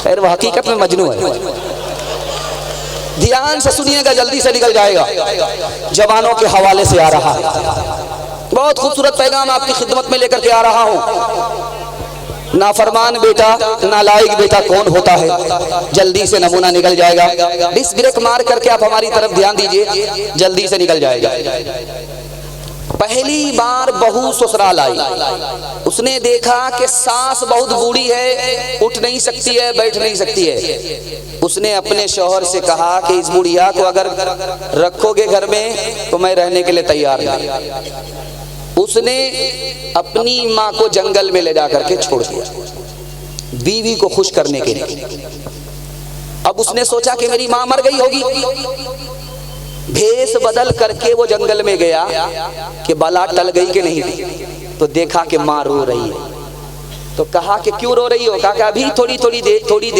[SPEAKER 1] खैर वह हकीकत में मजनू है। ध्यान से सुनिएगा, जल्दी से निकल जाएगा। जवानों के हवाले से आ रहा है, बहुत खूबसूरत पैगाम आपकी खिदमत में लेकर के आ रहा हूं। नाफरमान बेटा, नालायक बेटा कौन होता है, जल्दी से नमूना निकल जाएगा। डिस ब्रेक मार करके आप हमारी तरफ ध्यान दीजिए, जल्दी से निकल जाएगा। पहली बार बहू ससुराल आई, उसने देखा कि सास बहुत बूढ़ी है, उठ नहीं सकती है, बैठ नहीं सकती है। उसने अपने शौहर से कहा कि इस बुढ़िया को अगर रखोगे घर में तो मैं रहने के लिए तैयार नहीं। उसने अपनी माँ को जंगल में ले जाकर के छोड़ दिया बीवी को खुश करने के लिए। अब उसने सोचा कि मेरी माँ मर गई होगी, भेष बदल करके वो जंगल में गया कि बला टल गई कि नहीं। तो देखा कि माँ रो रही है, तो कहा कि क्यों रो रही हो। कहा कि अभी थोड़ी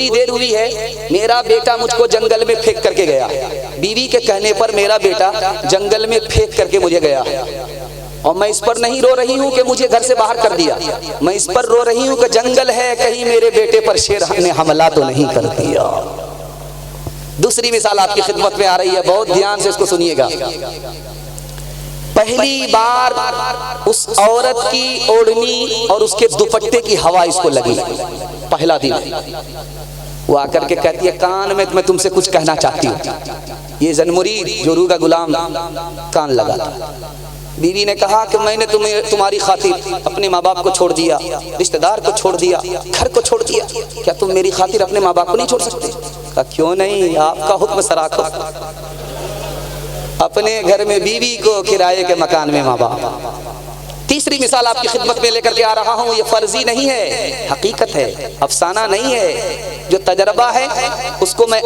[SPEAKER 1] देर हुई है, मेरा बेटा मुझको जंगल में फेंक करके गया। बीवी के कहने पर मेरा बेटा जंगल में फेंक करके मुझे गया, और मैं इस पर नहीं रो रही हूँ कि मुझे घर से बाहर कर दिया, मैं इस पर रो रही हूँ कि जंगल है, कहीं मेरे बेटे पर शेर ने हमला तो नहीं कर दिया। दूसरी मिसाल आपकी खिदमत में आ रही है, बहुत ध्यान से इसको सुनिएगा। पहली बार उस औरत की ओढ़नी और उसके दुपट्टे की हवा इसको लगी। पहला दिन वो आकर के कहती है, कान में मैं तुमसे कुछ कहना चाहती हूँ। ये जनमुरीद जोरू का गुलाम कान लगा था। बीवी ने कहा कि मैंने तुम्हारी खातिर अपने माँ बाप को छोड़ दिया, रिश्तेदार को छोड़ दिया, घर को छोड़ दिया, क्या तुम मेरी खातिर अपने माँ बाप को नहीं छोड़ सकते? कहा क्यों नहीं, आपका हुक्म सराखो। अपने घर में बीवी को, किराए के मकान में माँ बाप। तीसरी मिसाल आपकी खिदमत में लेकर के आ रहा हूँ, ये फर्जी नहीं है, हकीकत है, अफसाना नहीं है। जो तजर्बा है उसको मैं,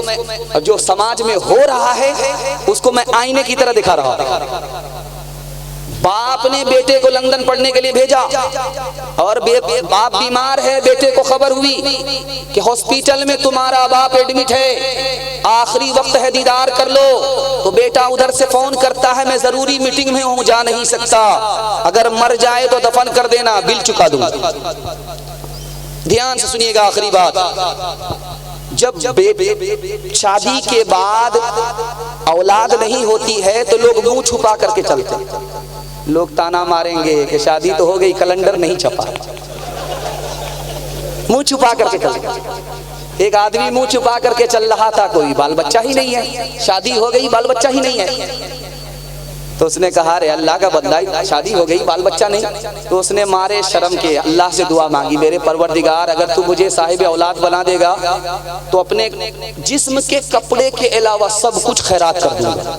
[SPEAKER 1] जो समाज में हो रहा है उसको मैं आईने की तरह दिखा रहा हूँ। बाप ने बेटे को लंदन पढ़ने के लिए भेजा और बाप बीमार है। बेटे को खबर हुई कि हॉस्पिटल में तुम्हारा बाप एडमिट है, आखिरी वक्त है, दीदार कर लो। तो बेटा उधर से फोन करता है, मैं जरूरी मीटिंग में हूँ, जा नहीं सकता, अगर मर जाए तो दफन कर देना, बिल चुका दूंगा। ध्यान से सुनिएगा आखिरी बात। जब शादी के बाद औलाद नहीं होती है तो लोग मुंह छुपा करके चलते हैं। लोग ताना मारेंगे कि शादी तो हो गई, कैलेंडर नहीं छपा, मुंह छुपा करके चलते। एक आदमी मुंह छुपा करके चल रहा था, कोई बाल बच्चा ही नहीं है, शादी हो गई, बाल बच्चा ही नहीं है। तो उसने कहा, रे अल्लाह का बंदा, शादी हो गई, बाल बच्चा नहीं। तो उसने मारे शर्म के अल्लाह से दुआ मांगी, मेरे परवरदिगार अगर तू मुझे साहिब औलाद बना देगा तो अपने जिस्म के कपड़े के अलावा सब कुछ खैरात कर दूंगा।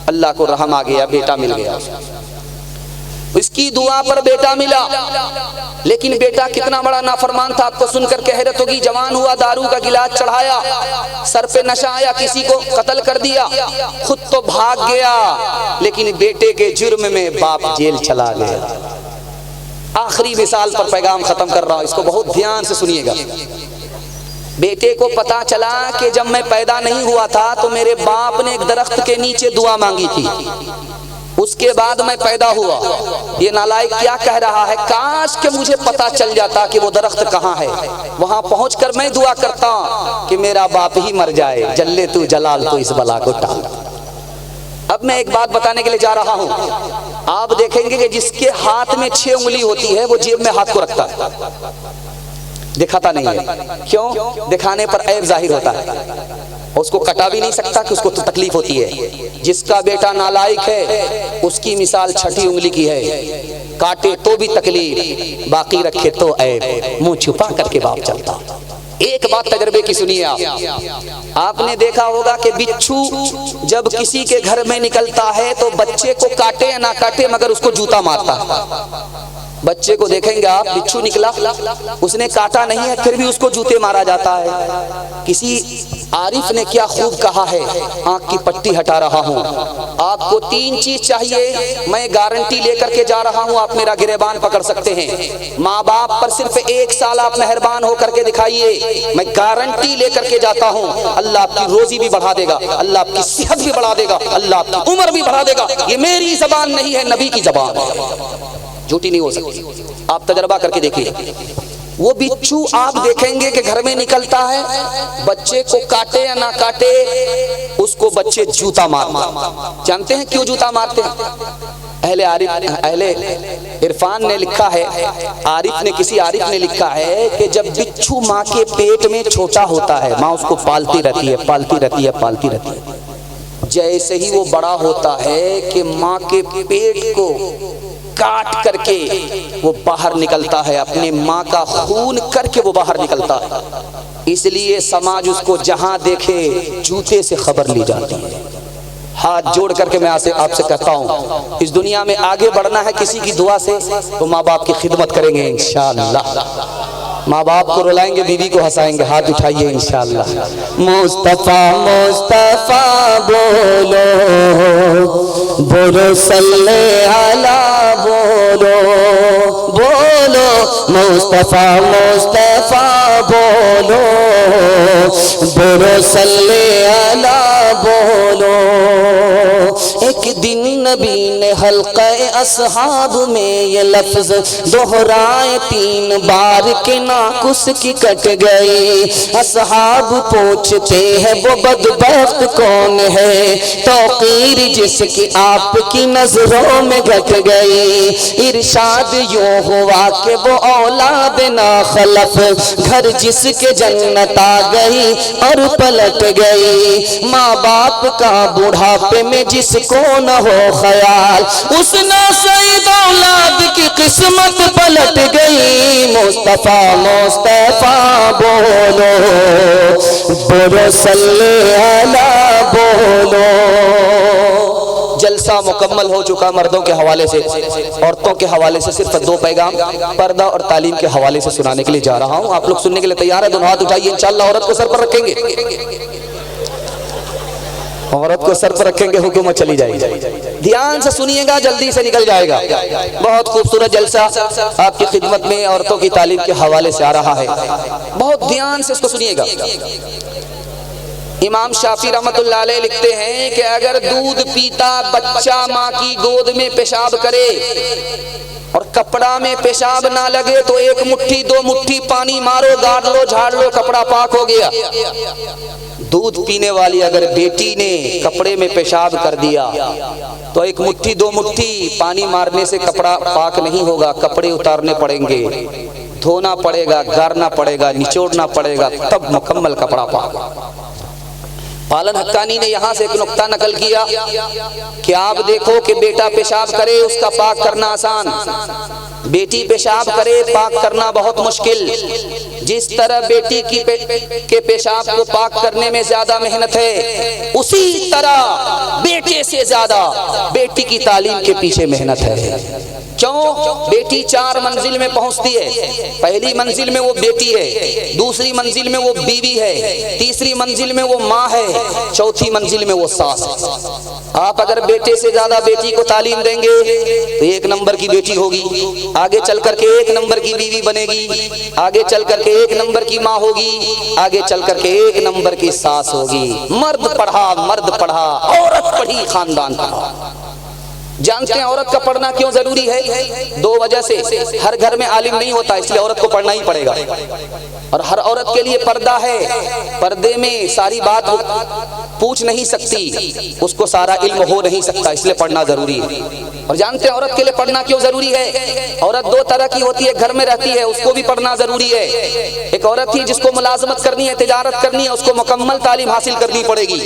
[SPEAKER 1] अल्लाह को रहम आ गया, बेटा मिल गया। इसकी दुआ पर बेटा मिला, लेकिन बेटा कितना बड़ा नाफरमान था आपको सुनकर के हैरत होगी। जवान हुआ, दारू का गिलास चढ़ाया, सर पे नशा आया, किसी को कत्ल कर दिया, खुद तो भाग गया, लेकिन बेटे के जुर्म में बाप जेल चला गया। आखिरी मिसाल पर पैगाम खत्म कर रहा हूं, इसको बहुत ध्यान से सुनिएगा। बेटे को पता चला कि जब मैं पैदा नहीं हुआ था तो मेरे बाप ने एक दरख्त के नीचे दुआ मांगी थी, उसके बाद मैं पैदा हुआ। ये नालायक क्या कह रहा है, काश कि मुझे पता चल जाता कि वो दरख्त कहाँ है, वहां पहुंचकर मैं दुआ करता कि मेरा बाप ही मर जाए, जल्ले तू जलाल तो इस बला को टाल। अब मैं एक बात बताने के लिए जा रहा हूं, आप देखेंगे कि जिसके हाथ में 6 उंगली होती है वो जेब में हाथ को रखता है, दिखाता नहीं है। क्यों? दिखाने पर ऐब जाहिर होता है, उसको कटा भी नहीं सकता कि उसको तो तकलीफ होती है। जिसका बेटा नालायक है उसकी मिसाल 6ठी उंगली की है, काटे तो भी तकलीफ, बाकी रखे तो ऐब, मुंह छुपा करके बाप चलता। एक बात तजर्बे की सुनिए आप, आपने देखा होगा कि बिच्छू जब किसी के घर में निकलता है तो बच्चे को काटे या ना काटे मगर उसको जूता मारता है। बच्चे को देखेंगे आप, बिच्छू निकला, उसने काटा नहीं है फिर भी उसको जूते मारा जाता है। किसी आरिफ ने क्या खूब कहा है, आंख की पट्टी हटा रहा हूं, आपको 3 चीज चाहिए, मैं गारंटी लेकर के जा रहा हूं, आप मेरा गिरेबान पकड़ सकते हैं। माँ बाप पर सिर्फ 1 साल आप मेहरबान होकर के दिखाइए, मैं गारंटी लेकर के जाता हूं, अल्लाह आपकी रोजी भी बढ़ा देगा, अल्लाह आपकी सेहत भी बढ़ा देगा, अल्लाह आपकी उम्र भी बढ़ा देगा। ये मेरी जबान नहीं है, नबी की जबान है, झूठी नहीं हो सकती। आप तजर्बा करके देखिए, वो बिच्छू आप देखेंगे कि घर में निकलता है, बच्चे को काटे या ना काटे उसको बच्चे जूता मारते। जानते हैं क्यों जूता मारते हैं? अहले इरफान ने लिखा है, किसी आरिफ ने लिखा है कि जब बिच्छू माँ के पेट में छोटा होता है, माँ उसको पालती रहती है, पालती रहती है, पालती रहती है, जैसे ही वो बड़ा होता है कि माँ के पेट को काट करके वो बाहर निकलता है, अपने माँ का खून करके वो बाहर निकलता है। इसलिए समाज उसको जहां देखे जूते से खबर ली जाती है। हाथ जोड़ करके मैं आपसे कहता हूँ, इस दुनिया में आगे बढ़ना है किसी की दुआ से तो माँ बाप की खिदमत करेंगे इंशाअल्लाह। माँ बाप को रुलाएंगे, बीवी को हंसाएंगे, हाथ उठाइए इंशाअल्लाह। मुस्तफा मुस्तफा बोलो, बोलो सल्ले अला बोलो, बोलो मुस्तफा मुस्तफा बोलो, बोलो सल्ले अला बोलो। एक दिन नबी ने हल्क़े असहाब में ये लफ्ज दोहराए 3 बार के नाकुस की कट गई। असहाब पूछते हैं वो बदबख्त कौन है, तौकीर जिसकी आपकी नजरों में घट गई। इरशाद यूं हुआ कि वो औलाद ना खलफ, घर जिसके जन्नत आ गई और पलट गई। माँ बाप का बुढ़ापे में जिसको न हो ख्याल, उस नासईद औलाद की किस्मत पलट गई। मुस्तफा मुस्तफा बोलो, बोलो सल्ले अला बोलो। जलसा मुकम्मल हो चुका मर्दों के हवाले से, औरतों के हवाले से सिर्फ 2 पैगाम पर्दा और तालीम के हवाले से सुनाने के लिए जा रहा हूँ। आप लोग सुनने के लिए तैयार है? दोनों हाथ उठाइए, इंशाअल्लाह औरत को सर पर रखेंगे, औरत को सर पर रखेंगे, हुकूमत चली जाएगी। ध्यान से सुनिएगा, जल्दी से निकल जाएगा। बहुत खूबसूरत जलसा आपकी खिदमत में औरतों की तालीम के हवाले से आ रहा है, बहुत ध्यान से इसको सुनिएगा। इमाम शाफी रहमतुल्लाह अलैह लिखते हैं कि अगर दूध पीता बच्चा माँ की गोद में पेशाब करे और कपड़ा में पेशाब ना लगे तो 1 मुट्ठी 2 मुट्ठी पानी मारो, गाड़ लो, झाड़ लो, कपड़ा पाक हो गया। दूध पीने वाली अगर बेटी ने कपड़े में पेशाब कर दिया तो 1 मुट्ठी 2 मुट्ठी पानी मारने से कपड़ा पाक नहीं होगा, कपड़े उतारने पड़ेंगे, धोना पड़ेगा, गारना पड़ेगा, निचोड़ना पड़ेगा, तब मुकम्मल कपड़ा पाक। पालन हक्कानी ने यहाँ से एक नुक्ता नकल किया कि आप देखो कि बेटा पेशाब करे उसका पाक करना आसान, बेटी पेशाब करे पाक करना बहुत मुश्किल। जिस तरह बेटी के पेशाब को पाक करने में ज्यादा मेहनत है, उसी तरह बेटे से ज्यादा बेटी की तालीम के पीछे मेहनत है। क्यों? बेटी 4 मंजिल में पहुंचती है। पहली मंजिल में वो बेटी है, दूसरी मंजिल में वो बीवी है, तीसरी मंजिल में वो माँ है, चौथी मंजिल में वो सास है। आप अगर बेटे से ज्यादा बेटी को तालीम देंगे तो 1 नंबर की बेटी होगी, आगे चल करके 1 नंबर की बीवी बनेगी, आगे चल करके एक नंबर की माँ होगी, आगे चल करके एक नंबर की सास होगी। मर्द पढ़ा, औरत पढ़ी, खानदान पढ़ा। जानते हैं औरत का पढ़ना क्यों जरूरी है? दो वजह से। हर घर में आलिम नहीं होता, इसलिए औरत को पढ़ना ही पड़ेगा। और हर औरत के लिए पर्दा है, पर्दे में सारी बात पूछ नहीं सकती, उसको सारा इल्म हो नहीं सकता, इसलिए पढ़ना जरूरी है। और जानते हैं औरत के लिए पढ़ना क्यों जरूरी है? औरत दो तरह की होती है, घर में रहती है, उसको भी पढ़ना जरूरी है। एक औरत थी जिसको मुलाजमत करनी है, तिजारत करनी है, उसको मुकम्मल तालीम हासिल करनी पड़ेगी,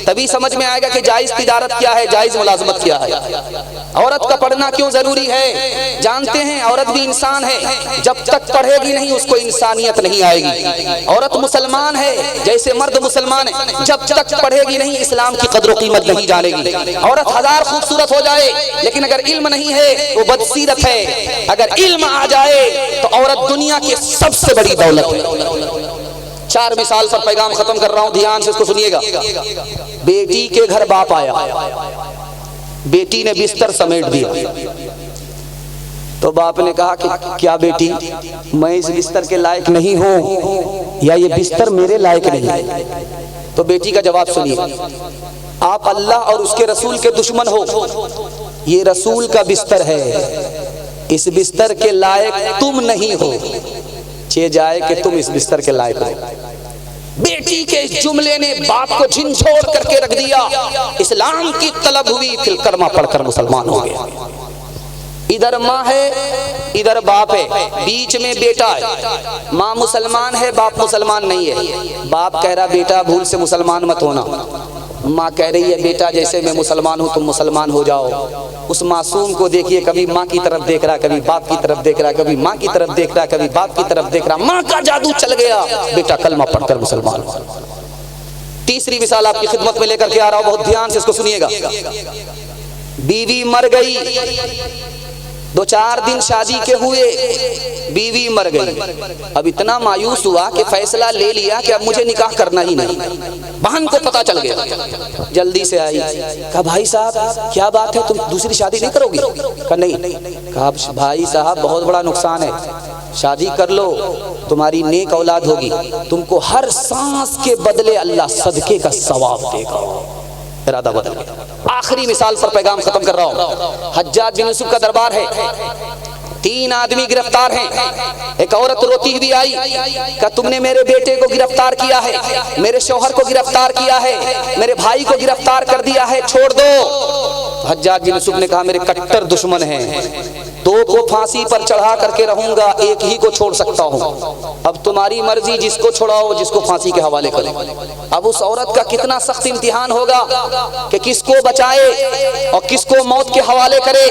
[SPEAKER 1] तभी समझ में आएगा कि जायज तिजारत क्या है, जायज मुलाजमत क्या है। औरत का पढ़ना क्यों जरूरी है? जानते हैं औरत भी इंसान है, जब तक पढ़ेगी नहीं उसको इंसानियत नहीं आएगी। औरत मुसलमान है जैसे मर्द मुसलमान है, जब तक पढ़ेगी नहीं इस्लाम की कदर कीमत नहीं जानेगी। औरत हजार खूबसूरत हो जाए, लेकिन अगर इल्म नहीं है वो बदसीरत है। अगर इल्म आ जाए तो औरत दुनिया की सबसे बड़ी दौलत है। 4 मिसाल पर पैगाम खत्म कर रहा हूं, ध्यान से इसको सुनिएगा। बेटी के घर बाप आया, बेटी ने बिस्तर समेट दिया, तो बाप ने कहा कि क्या बेटी, मैं इस बिस्तर के लायक नहीं हूं, या ये बिस्तर मेरे लायक नहीं है? तो बेटी का जवाब सुनिए, आप अल्लाह और उसके रसूल के दुश्मन हो, ये रसूल का बिस्तर है, इस बिस्तर के लायक तुम नहीं हो, चे जाए कि तुम इस बिस्तर के लायक हो। बेटी के इस जुमले ने बाप को झिंझोड़ करके रख दिया। इस्लाम की तलब हुई, फिर कलमा पढ़कर मुसलमान हो गया। इधर माँ है, इधर बाप है, बीच में बेटा है। माँ मुसलमान है, बाप मुसलमान नहीं है। बाप कह रहा बेटा भूल से मुसलमान मत होना, माँ कह रही है बेटा जैसे मैं मुसलमान हूँ तुम मुसलमान हो जाओ। उस मासूम को देखिए, कभी माँ की तरफ देख रहा, कभी बाप की तरफ देख रहा, कभी माँ की तरफ देख रहा, कभी बाप की तरफ देख रहा। माँ का जादू चल गया, बेटा कलमा पढ़कर मुसलमान हो। तीसरी मिसाल आपकी खिदमत में लेकर के आ रहा हूं, बहुत ध्यान से इसको सुनिएगा। बीवी मर गई, 2-4 दिन शादी के हुए, बीवी मर गई। अब इतना मायूस हुआ कि फैसला ले लिया कि अब मुझे निकाह करना ही नहीं। बहन को पता चल गया, जल्दी से आई, कहा भाई साहब क्या बात है, तुम दूसरी शादी नहीं करोगी? कहा नहीं। कहा भाई साहब बहुत बड़ा नुकसान है, शादी कर लो, तुम्हारी नेक औलाद होगी, तुमको हर सांस के बदले अल्लाह सदके का सवाब देगा। इरादा बदल गया। आखिरी मिसाल पर पैगाम खत्म कर रहा हूं। हज्जाज बिन यूसुफ का दरबार है, 3 आदमी गिरफ्तार हैं। एक औरत रोती हुई आई, कहा तुमने मेरे बेटे को गिरफ्तार किया है, मेरे शौहर को गिरफ्तार किया है, मेरे भाई को गिरफ्तार कर दिया है, छोड़ दो। हज्जाज बिन यूसुफ ने कहा मेरे कट्टर दुश्मन हैं, 2 को फांसी पर चढ़ा करके रहूंगा, एक ही को छोड़ सकता हूं। अब तुम्हारी मर्जी, जिसको छोड़ाओ, जिसको फांसी के हवाले करो। अब उस औरत का कितना सख्त इम्तिहान होगा कि किसको बचाए और किसको मौत के हवाले करे।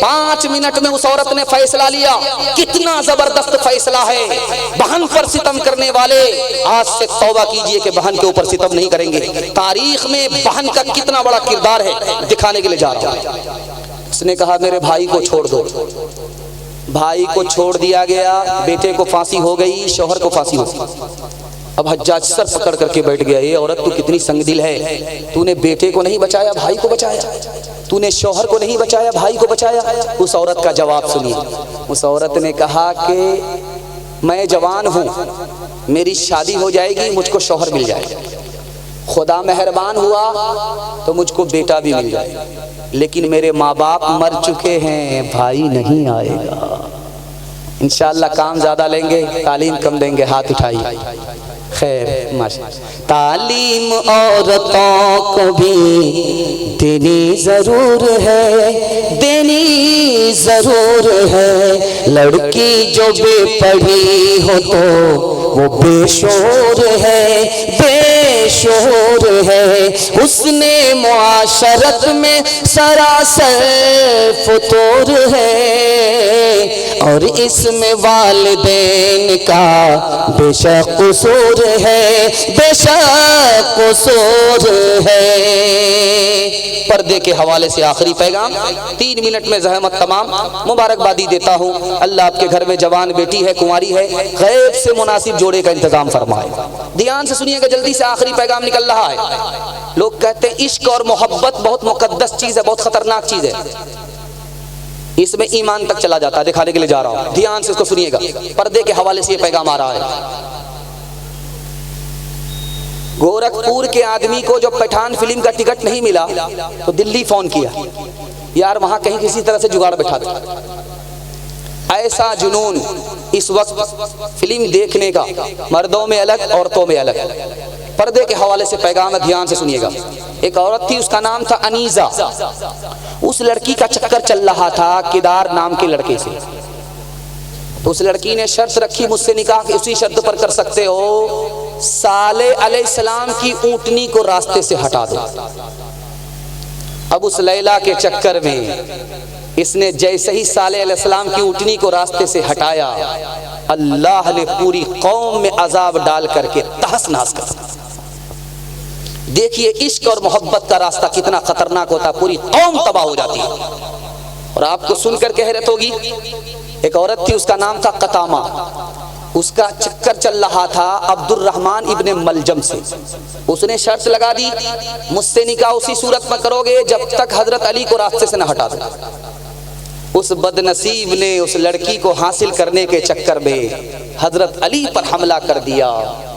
[SPEAKER 1] 5 मिनट में उस औरत ने फैसला लिया। कितना जबरदस्त फैसला है। बहन पर सितम करने वाले आज से तौबा कीजिए कि बहन के ऊपर सितम नहीं करेंगे। तारीख में बहन का कितना बड़ा किरदार है दिखाने के लिए जा रहा हूं। उसने कहा मेरे भाई को छोड़ दो। भाई को छोड़ दिया गया, बेटे को फांसी हो गई, शौहर को फांसी हो गई। अब हज्जाज सर पकड़ करके बैठ गया, ये औरत तू कितनी संगदिल है, तूने बेटे को नहीं बचाया भाई को बचाया, तूने शौहर को नहीं बचाया भाई को बचाया। उस औरत का जवाब सुनिए। उस औरत ने कहा कि मैं जवान हूँ, मेरी शादी हो जाएगी, मुझको शौहर मिल जाएगा, खुदा मेहरबान हुआ तो मुझको बेटा भी मिल जाएगा, लेकिन मेरे माँ बाप मर चुके हैं, भाई नहीं आएगा। इंशाअल्लाह काम ज्यादा लेंगे, तालीम कम देंगे। हाथ उठाइए। खैर माशाअल्लाह। तालीम औरतों को भी देनी जरूर है, देनी जरूर है। लड़की जो बेपढ़ी हो तो वो बेशोर है, बेशोर है। उसने मुआशरत में सरासर फतूर है, और इसमें वालिदैन का बेशक कसूर है, बेशक कसूर है। पर्दे के हवाले से आखिरी पैगाम, 3 मिनट में ज़हमत तमाम। मुबारकबादी देता हूँ, अल्लाह आपके घर में जवान बेटी है, कुंवारी है, गैब से मुनासिब जोड़े का इंतजाम फरमाए। ध्यान से सुनिएगा, जल्दी से आखिरी पैगाम निकल रहा है। लोग कहते हैं इश्क और मोहब्बत बहुत मुकद्दस चीज है, बहुत खतरनाक चीज है। इसमें ईमान तक चला जाता है। दिखाने के लिए जा रहा हूं, ध्यान से इसको सुनिएगा। पर्दे के हवाले से ये पैगाम आ रहा है। गोरखपुर के आदमी को जब पठान फिल्म का टिकट नहीं मिला तो दिल्ली फोन किया, यार वहां कहीं किसी तरह से जुगाड़ बैठा दे। ऐसा जुनून इस वक्त फिल्म देखने का, मर्दों में अलग औरतों में अलग। पर्दे के हवाले से पैगाम है, ध्यान से सुनिएगा। एक औरत थी, उसका नाम था अनीजा। उस लड़की का चक्कर चल रहा था केदार नाम के लड़के से। तो उस लड़की ने शर्त रखी मुझसे निकाह कि उसी शर्त पर कर सकते हो, साले अलैहिस्सलाम की ऊँटनी को रास्ते से हटा दो। अब उस लैला के चक्कर में इसने जैसे ही साले अलैहिस्सलाम की ऊँटनी को रास्ते से हटाया, अल्लाह ने पूरी कौम में अजाब डाल करके तहस नहस कर दिया। देखिए इश्क और मोहब्बत का रास्ता कितना खतरनाक होता है, पूरी कौम तबाह हो जाती है। और आपको सुनकर कह हैरत होगी, एक औरत थी, उसका नाम था कतामा। उसका चक्कर चल रहा था अब्दुर्रहमान इब्ने मलजम से। उसने शर्त लगा दी, मुझसे निकाह उसी सूरत में करोगे जब तक हजरत अली को रास्ते से न हटा दो। उस बदनसीब ने उस लड़की को हासिल करने के चक्कर में हजरत अली पर हमला कर दिया।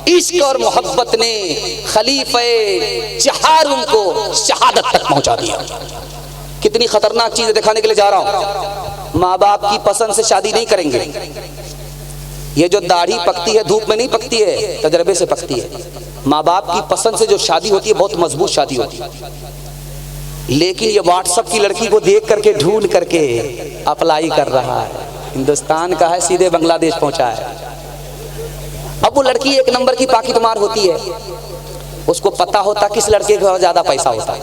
[SPEAKER 1] इश्क और मोहब्बत ने खलीफे चहारुम को शहादत तक पहुंचा दिया। कितनी खतरनाक चीज दिखाने के लिए जा रहा हूं। माँ बाप की पसंद से शादी नहीं करेंगे। ये जो दाढ़ी पकती है धूप में नहीं पकती है, तजर्बे से पकती है। माँ बाप की पसंद से जो शादी होती है बहुत मजबूत शादी होती है। लेकिन ये व्हाट्सएप की लड़की को देख करके ढूंढ करके अप्लाई कर रहा है, हिंदुस्तान का है सीधे बांग्लादेश पहुंचा है। अब वो लड़की एक नंबर की पाकिटमार होती है, उसको पता होता किस लड़के के पास ज्यादा पैसा होता है,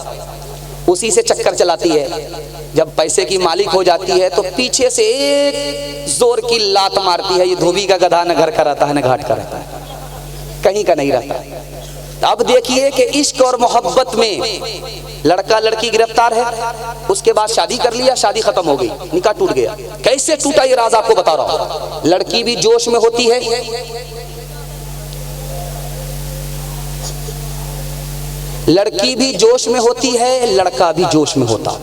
[SPEAKER 1] उसी से चक्कर चलाती है। जब पैसे की मालिक हो जाती है तो पीछे से एक जोर की लात मारती है। ये धोबी का गधा न घर का रहता है न घाट का रहता है, कहीं का नहीं रहता। अब देखिए कि इश्क और मोहब्बत में लड़का लड़की गिरफ्तार है, उसके बाद शादी कर लिया, शादी खत्म हो गई, निकाह टूट गया। कैसे टूटा ये राज आपको बता रहा हूं। लड़की भी जोश में होती है, लड़की भी जोश में होती है, लड़का भी जोश में होता,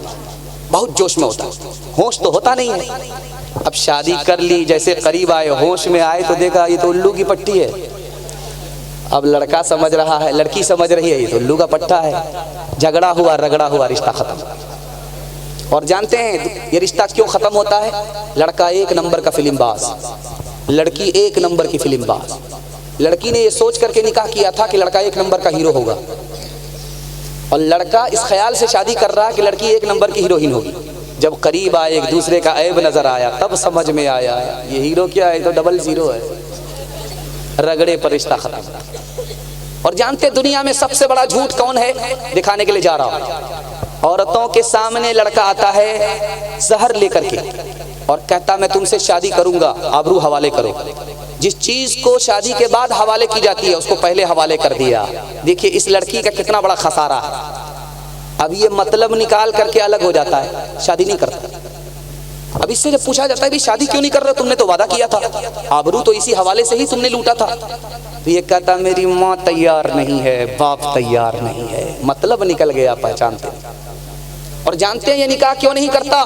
[SPEAKER 1] बहुत जोश में होता, होश तो होता नहीं है। अब शादी कर ली, जैसे करीब आए, होश में आए तो देखा ये तो उल्लू की पट्टी है। अब लड़का समझ रहा है, लड़की समझ रही है ये तो उल्लू का पट्टा है। झगड़ा हुआ, रगड़ा हुआ, रिश्ता खत्म। और जानते हैं ये रिश्ता क्यों खत्म होता है? लड़का एक नंबर का फिल्मबाज, लड़की एक नंबर की फिल्मबाज। लड़की ने ये सोच करके निकाह किया था कि लड़का एक नंबर का हीरो होगा, और लड़का इस ख्याल से शादी कर रहा है कि लड़की एक नंबर की हीरोइन होगी। जब करीब आए, एक दूसरे का ऐब नजर आया, तब समझ में आया ये हीरो क्या है, तो डबल जीरो है। रगड़े पर रिश्ता खत्म। और जानते दुनिया में सबसे बड़ा झूठ कौन है? दिखाने के लिए जा रहा हूं। औरतों के सामने लड़का आता है जहर लेकर के और कहता मैं तुमसे शादी करूंगा, आबरू हवाले करो। जिस चीज को शादी के बाद हवाले की जाती है उसको पहले हवाले कर दिया। देखिए इस लड़की का कितना बड़ा खसारा है। अब ये मतलब निकाल करके अलग हो जाता है, शादी नहीं करता। अब इससे जब पूछा जाता है भी शादी क्यों नहीं कर रहे, तुमने तो वादा किया था, आबरू तो इसी हवाले से ही तुमने लूटा था। तो ये कहता मेरी माँ तैयार नहीं है, बाप तैयार नहीं है। मतलब निकल गया, पहचानते। और जानते हैं ये निकाह क्यों नहीं करता?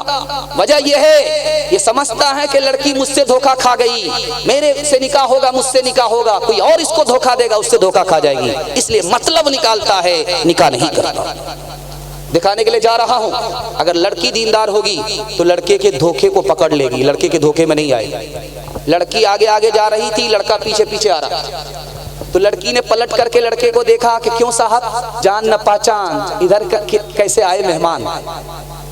[SPEAKER 1] वजह ये है, ये समझता है कि लड़की मुझसे धोखा खा गई, मेरे से निकाह होगा, मुझसे निकाह होगा, कोई और इसको धोखा देगा, उससे धोखा खा जाएगी, इसलिए मतलब निकालता है, निकाह नहीं करता। दिखाने के लिए जा रहा हूं, अगर लड़की दीनदार होगी तो लड़के के धोखे को पकड़ लेगी, लड़के के धोखे में नहीं आएगी। लड़की आगे आगे जा रही थी, लड़का पीछे पीछे आ रहा, तो लड़की ने पलट करके लड़के को देखा कि क्यों साहब, जान न पहचान, इधर कैसे आए मेहमान?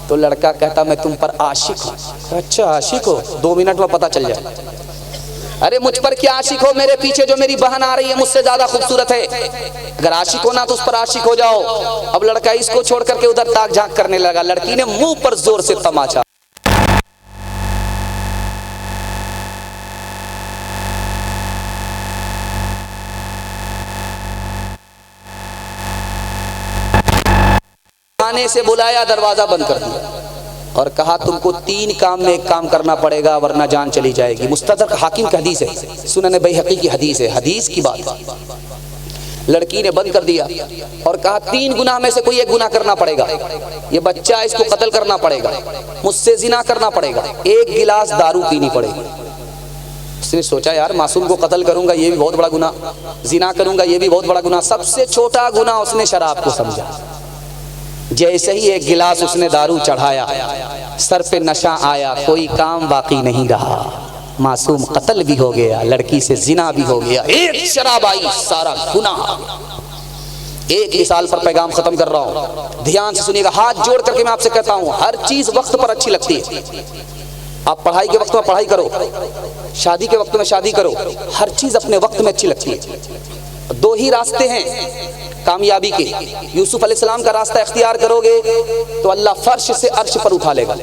[SPEAKER 1] तो लड़का कहता मैं तुम पर आशिक हूँ। अच्छा आशिक हो? 2 मिनट में पता चल जाए। अरे मुझ पर क्या आशिक हो? मेरे पीछे जो मेरी बहन आ रही है मुझसे ज्यादा खूबसूरत है। अगर आशिक हो ना तो उस पर आशिक हो जाओ। अब लड़का इसको छोड़ करके उधर ताक झांक करने लगा। लड़की ने मुंह पर जोर से तमाचा। आने से बुलाया, दरवाजा बंद कर दिया और कहा तुमको 3 काम में एक काम करना पड़ेगा वरना जान चली जाएगी। मुस्तदरक हाकिम की हदीस है, सुनन बैहक़ी की हदीस है, हदीस की बात। लड़की ने बंद कर दिया और कहा 3 गुनाह में से कोई एक गुनाह करना पड़ेगा, ये बच्चा इसको कत्ल करना पड़ेगा, मुझसे जिना करना पड़ेगा, 1 गिलास दारू पीनी पड़ेगी। उसने सोचा यार मासूम को कत्ल करूंगा ये भी बहुत बड़ा गुनाह, जिना करूंगा ये भी बहुत बड़ा गुनाह, सबसे छोटा गुनाह उसने शराब को समझा। जैसे ही 1 गिलास उसने दारू चढ़ाया, सर पे नशा आया, कोई काम बाकी नहीं रहा, मासूम कत्ल भी हो गया, लड़की से जिना भी हो गया, 1 शराब आई, सारा गुनाह। एक मिसाल पर पैगाम खत्म कर रहा हूं, ध्यान से सुनिएगा, हाथ जोड़ करके मैं आपसे कहता हूं, हर चीज वक्त पर अच्छी लगती है। आप पढ़ाई के वक्त में पढ़ाई करो, शादी के वक्त में शादी करो, हर चीज अपने वक्त में अच्छी लगती है। 2 ही रास्ते हैं कामयाबी के। यूसुफ अलैहिस्सलाम का रास्ता इख्तियार करोगे तो अल्लाह फर्श से अर्श पर उठा लेगा,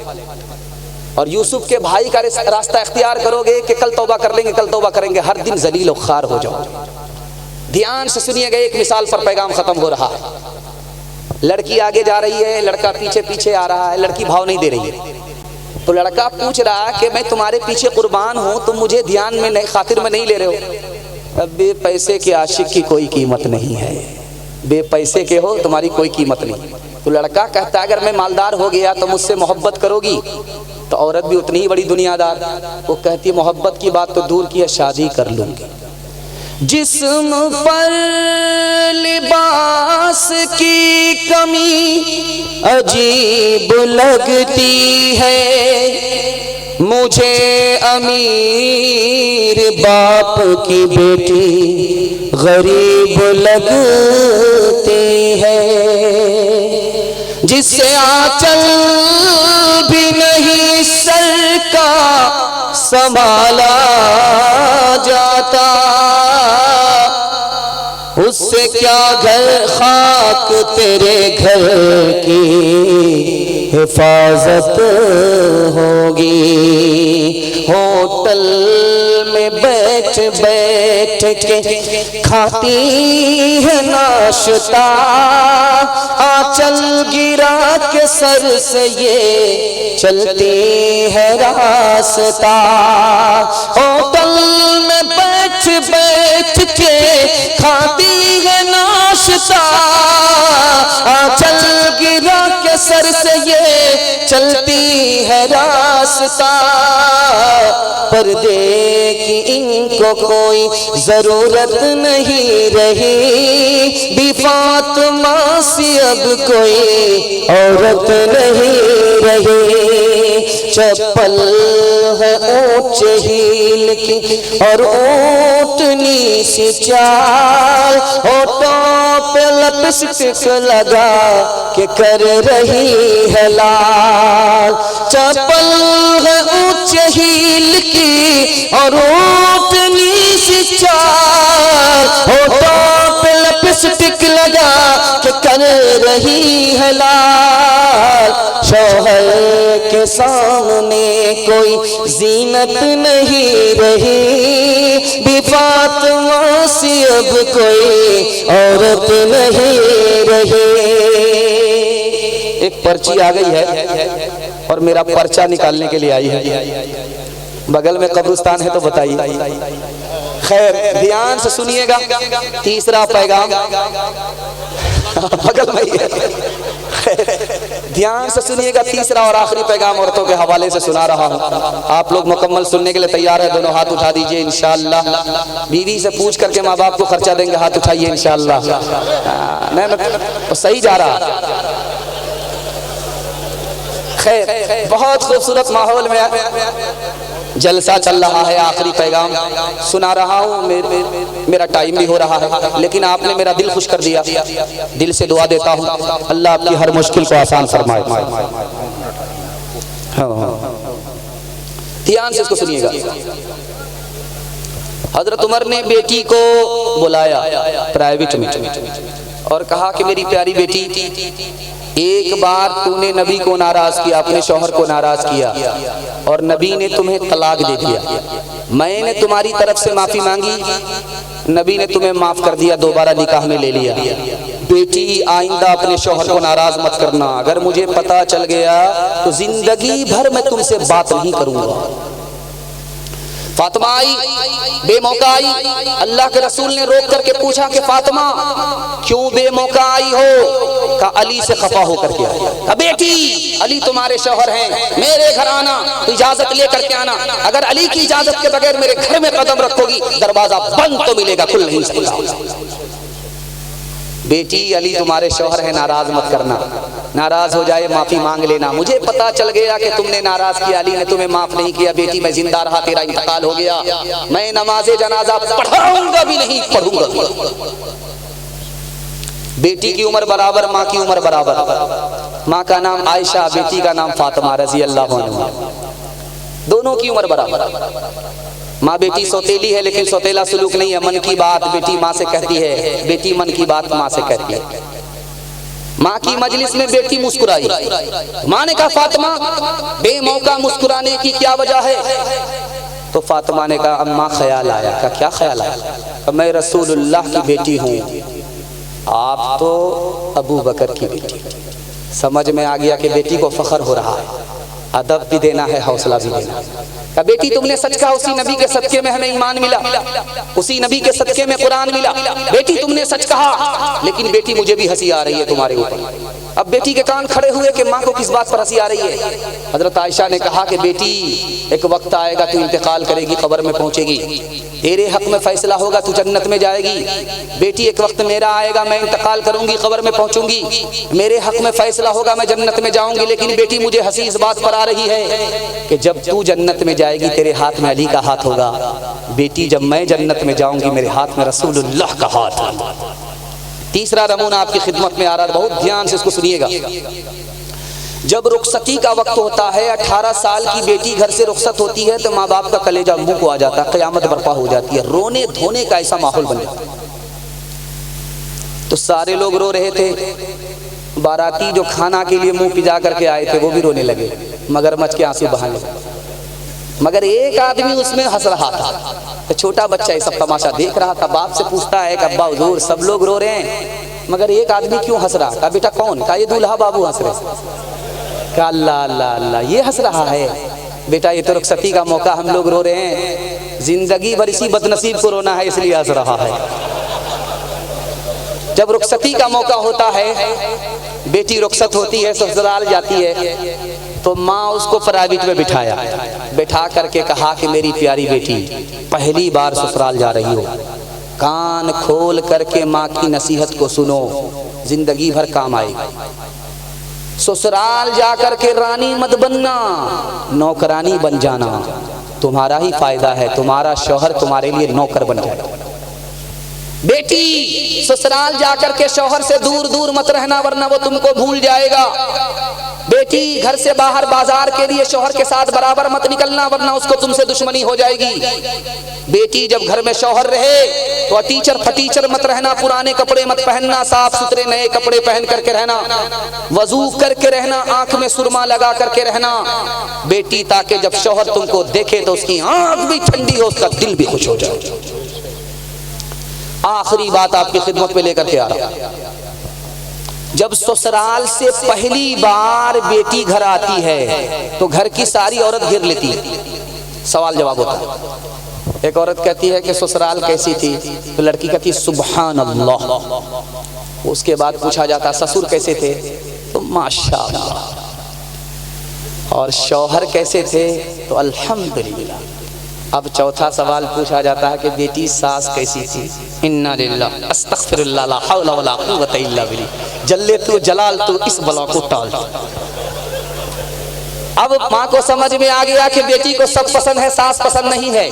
[SPEAKER 1] और यूसुफ के भाई का रास्ता इख्तियार करोगे कि कल तौबा कर लेंगे, कल तौबा करेंगे, हर दिन जलील और खार हो जाओ। ध्यान से सुनिएगा, एक मिसाल पर पैगाम खत्म हो रहा है। लड़की आगे जा रही है, लड़का पीछे पीछे आ रहा है, लड़की भाव नहीं दे रही है, तो लड़का पूछ रहा है कि मैं तुम्हारे पीछे कुर्बान हूं, तुम मुझे ध्यान में नहीं, खातिर में नहीं ले रहे हो। अब बेपैसे के आशिक की कोई कीमत नहीं है, बेपैसे के हो तुम्हारी कोई कीमत नहीं। तो लड़का कहता है अगर मैं मालदार हो गया तो मुझसे मोहब्बत करोगी? तो औरत भी उतनी ही बड़ी दुनियादार, वो कहती है मोहब्बत की बात तो दूर की है, शादी कर लूंगी। जिस्म पर लिबास की कमी अजीब लगती है, मुझे अमीर बाप की बेटी गरीब लगती है, जिससे आंचल भी नहीं सर का संभाला जाता, उससे क्या घर खाक तेरे घर की हिफाजत होगी। होटल में बैठ बैठ के खाती है नाश्ता, आंचल गिरा के सर से ये चलती है रास्ता। होटल में बैठ बैठ के खाती है नाश्ता, आंचल गिरा के सर से ये चलती है रास्ता। पर्दे की इनको कोई जरूरत नहीं रही, भी फातिमा सी अब कोई औरत नहीं रही। चप्पल है ऊंचे हील की और ऊंटनी सी चाल, होठों पे लिपस्टिक लगा के कर रही है लाल। चप्पल है ऊंचे हील की और ऊंटनी सी चाल, होठों पे लिपस्टिक लगा के कर रही है लाल। शौहर के सामने कोई जीनत नहीं रही, भी फातिमा सी अब कोई औरत नहीं रही। एक पर्ची आ गई है और मेरा पर्चा निकालने के लिए आई है, बगल में कब्रिस्तान है तो बताइए। खैर ध्यान से सुनिएगा, तीसरा पैगाम बगल में ही है। ध्यान से सुनिएगा, तीसरा और आखिरी पैगाम औरतों के हवाले से सुना रहा हूँ। आप लोग मुकम्मल सुनने के लिए तैयार है? दोनों हाथ उठा दीजिए इंशाअल्लाह। बीवी से पूछ करके माँ बाप को खर्चा देंगे, हाथ उठाइए इंशाअल्लाह। नहीं सही जा रहा। खैर बहुत खूबसूरत माहौल में जलसा चल रहा है, आखिरी पैगाम सुना रहा हूँ। मेरा टाइम भी हो रहा है, लेकिन आपने मेरा दिल खुश कर दिया। दिल से दुआ देता हूँ अल्लाह आपकी हर मुश्किल को आसान फरमाए। ध्यान से इसको सुनिएगा। हजरत उमर ने बेटी को बुलाया प्राइवेट में और कहा कि मेरी प्यारी बेटी, एक बार तूने नबी को नाराज किया, अपने शौहर को नाराज किया और नबी ने तुम्हें तलाक दे दिया। मैंने तुम्हारी तरफ से माफी मांगी, नबी ने तुम्हें माफ कर दिया, दोबारा निकाह में ले लिया। बेटी आइंदा अपने शौहर को नाराज मत करना, अगर मुझे पता चल गया तो जिंदगी भर मैं तुमसे बात नहीं करूंगा। फातिमा आई, बेमौका आई। अल्लाह के रसूल ने रोक करके पूछा कि फातिमा क्यों बेमौका आई हो? का अली से खफा होकर के आई। का बेटी अली तुम्हारे शौहर हैं, मेरे घर आना तो इजाजत लेकर के आना, अगर अली की इजाजत के बगैर मेरे घर में कदम रखोगी दरवाजा बंद तो मिलेगा, खुल नहीं सकता। बेटी अली तुम्हारे शौहर है, नाराज मत करना, नाराज हो जाए माफी मांग लेना। मुझे पता चल गया कि तुमने नाराज किया, अली ने तुम्हें माफ नहीं किया। बेटी मैं जिंदा रहा, तेरा इंतकाल हो गया, मैं नमाज़े जनाजा पढ़ाऊंगा भी नहीं, पढ़ूंगा भी। बेटी की उम्र बराबर, माँ की उम्र बराबर। माँ का नाम आयशा, बेटी का नाम फातिमा रज़ी अल्लाह अन्हा, दोनों की उम्र बराबर। माँ बेटी सौतेली है लेकिन सौतेला सुलूक नहीं है। मन की बात बेटी माँ से कहती है, बेटी मन की बात माँ से कहती है। माँ की मजलिस में बेटी मुस्कुराई। माँ ने कहा फातिमा बेमौका मुस्कुराने की क्या वजह है? तो फातिमा ने कहा अम्मा ख्याल आया। का क्या ख्याल आया? मैं रसूलुल्लाह की बेटी हूँ, आप तो अबू बकर की बेटी। समझ में आ गया कि बेटी को फख्र हो रहा है, अदब भी देना है, हौसला भी देना है। का बेटी तुमने सच कहा, उसी नबी के सदके में हमें ईमान मिला, उसी नबी के सदके में कुरान मिला। बेटी तुमने सच कहा, लेकिन बेटी मुझे भी हंसी आ रही है तुम्हारे ऊपर। अब बेटी के कान खड़े हुए कि माँ को किस बात पर हंसी आ रही है। हजरत आयशा ने कहा कि बेटी एक वक्त आएगा तू इंतकाल करेगी, कब्र में पहुंचेगी, तेरे हक में फैसला होगा, तू जन्नत में जाएगी। बेटी एक वक्त मेरा आएगा, मैं इंतकाल करूंगी, कब्र में पहुंचूंगी, मेरे हक में फैसला होगा, मैं जन्नत में जाऊंगी। लेकिन बेटी मुझे हंसी इस बात पर आ रही है कि जब तू जन्नत में जाएगी तेरे हाथ में अली का हाथ होगा। बेटी जब मैं जन्नत में जाऊंगी मेरे हाथ में रसूलुल्लाह का हाथ होगा। तीसरा नमूना आपकी खिदमत में आ रहा है, बहुत ध्यान से इसको सुनिएगा। जब रुखसती का वक्त होता है, 18 साल की बेटी घर से रुखसत होती है तो माँ बाप का कलेजा मुंह को आ जाता है, क़यामत बर्पा हो जाती है, रोने धोने का ऐसा माहौल बन जाता है। तो सारे लोग रो रहे थे, बाराती जो खाना के लिए मुंह पिजा करके आए थे वो भी रोने लगे, मगरमच्छ के आंसू बहाने लगे। मगर एक आदमी उसमें हंस रहा था, तो छोटा बच्चा ये सब तमाशा देख रहा था। बाप से पूछता है कि अब्बा हुजूर सब लोग रो रहे हैं मगर एक आदमी क्यों हंस रहा? कहा बेटा कौन? कहा ये दूल्हा बाबू हंस रहे। कहा अल्लाह अल्लाह अल्लाह, ये हंस रहा है? बेटा ये तो रुखसती का मौका, हम लोग रो रहे हैं, जिंदगी भर इसी बदनसीब को रोना है इसलिए हंस रहा है। जब रुखसती का मौका होता है, बेटी रुखसत होती है, ससुराल जाती है, तो माँ उसको प्राइवेट में बिठाया, बिठा करके कहा कि मेरी प्यारी बेटी पहली बार ससुराल जा रही हो, कान खोल करके माँ की नसीहत को सुनो, जिंदगी भर काम आएगी। ससुराल जाकर के रानी मत बनना, नौकरानी बन जाना, तुम्हारा ही फायदा है, तुम्हारा शौहर तुम्हारे लिए नौकर बन जाएगा। बेटी ससुराल जाकर के शौहर से दूर दूर मत रहना वरना वो तुमको भूल जाएगा। बेटी घर से बाहर बाजार के लिए शौहर के साथ बराबर मत निकलना वरना उसको तुमसे दुश्मनी हो जाएगी। बेटी जब घर में शौहर रहे तो टीचर फटीचर मत रहना, पुराने कपड़े मत पहनना, साफ सुथरे नए कपड़े पहन करके रहना, वजू करके रहना, आंख में सुरमा लगा करके रहना बेटी, ताकि जब शौहर तुमको देखे तो उसकी आंख भी ठंडी हो, उसका दिल भी खुश हो जाए। आखिरी बात आपकी खिदमत में लेकर के आ रहा, जब ससुराल से पहली बार बेटी घर आती है तो घर की सारी औरत घेर लेती है, सवाल जवाब होता है। एक औरत कहती है कि ससुराल कैसी थी, तो लड़की कहती है सुभान अल्लाह। उसके बाद पूछा जाता ससुर कैसे थे, तो माशाअल्लाह। और शौहर कैसे थे, तो अल्हम्दुलिल्लाह। अब चौथा सवाल पूछा जाता है कि बेटी सास कैसी थी, इन्ना लिल्लाह अस्तगफिरुल्लाह ला हौला वला कुव्वता इल्ला बिल्लाह, जल्ले तू जलाल तू इस बला को टाल। अब माँ को समझ में आ गया कि बेटी को सब पसंद है, सास पसंद नहीं है।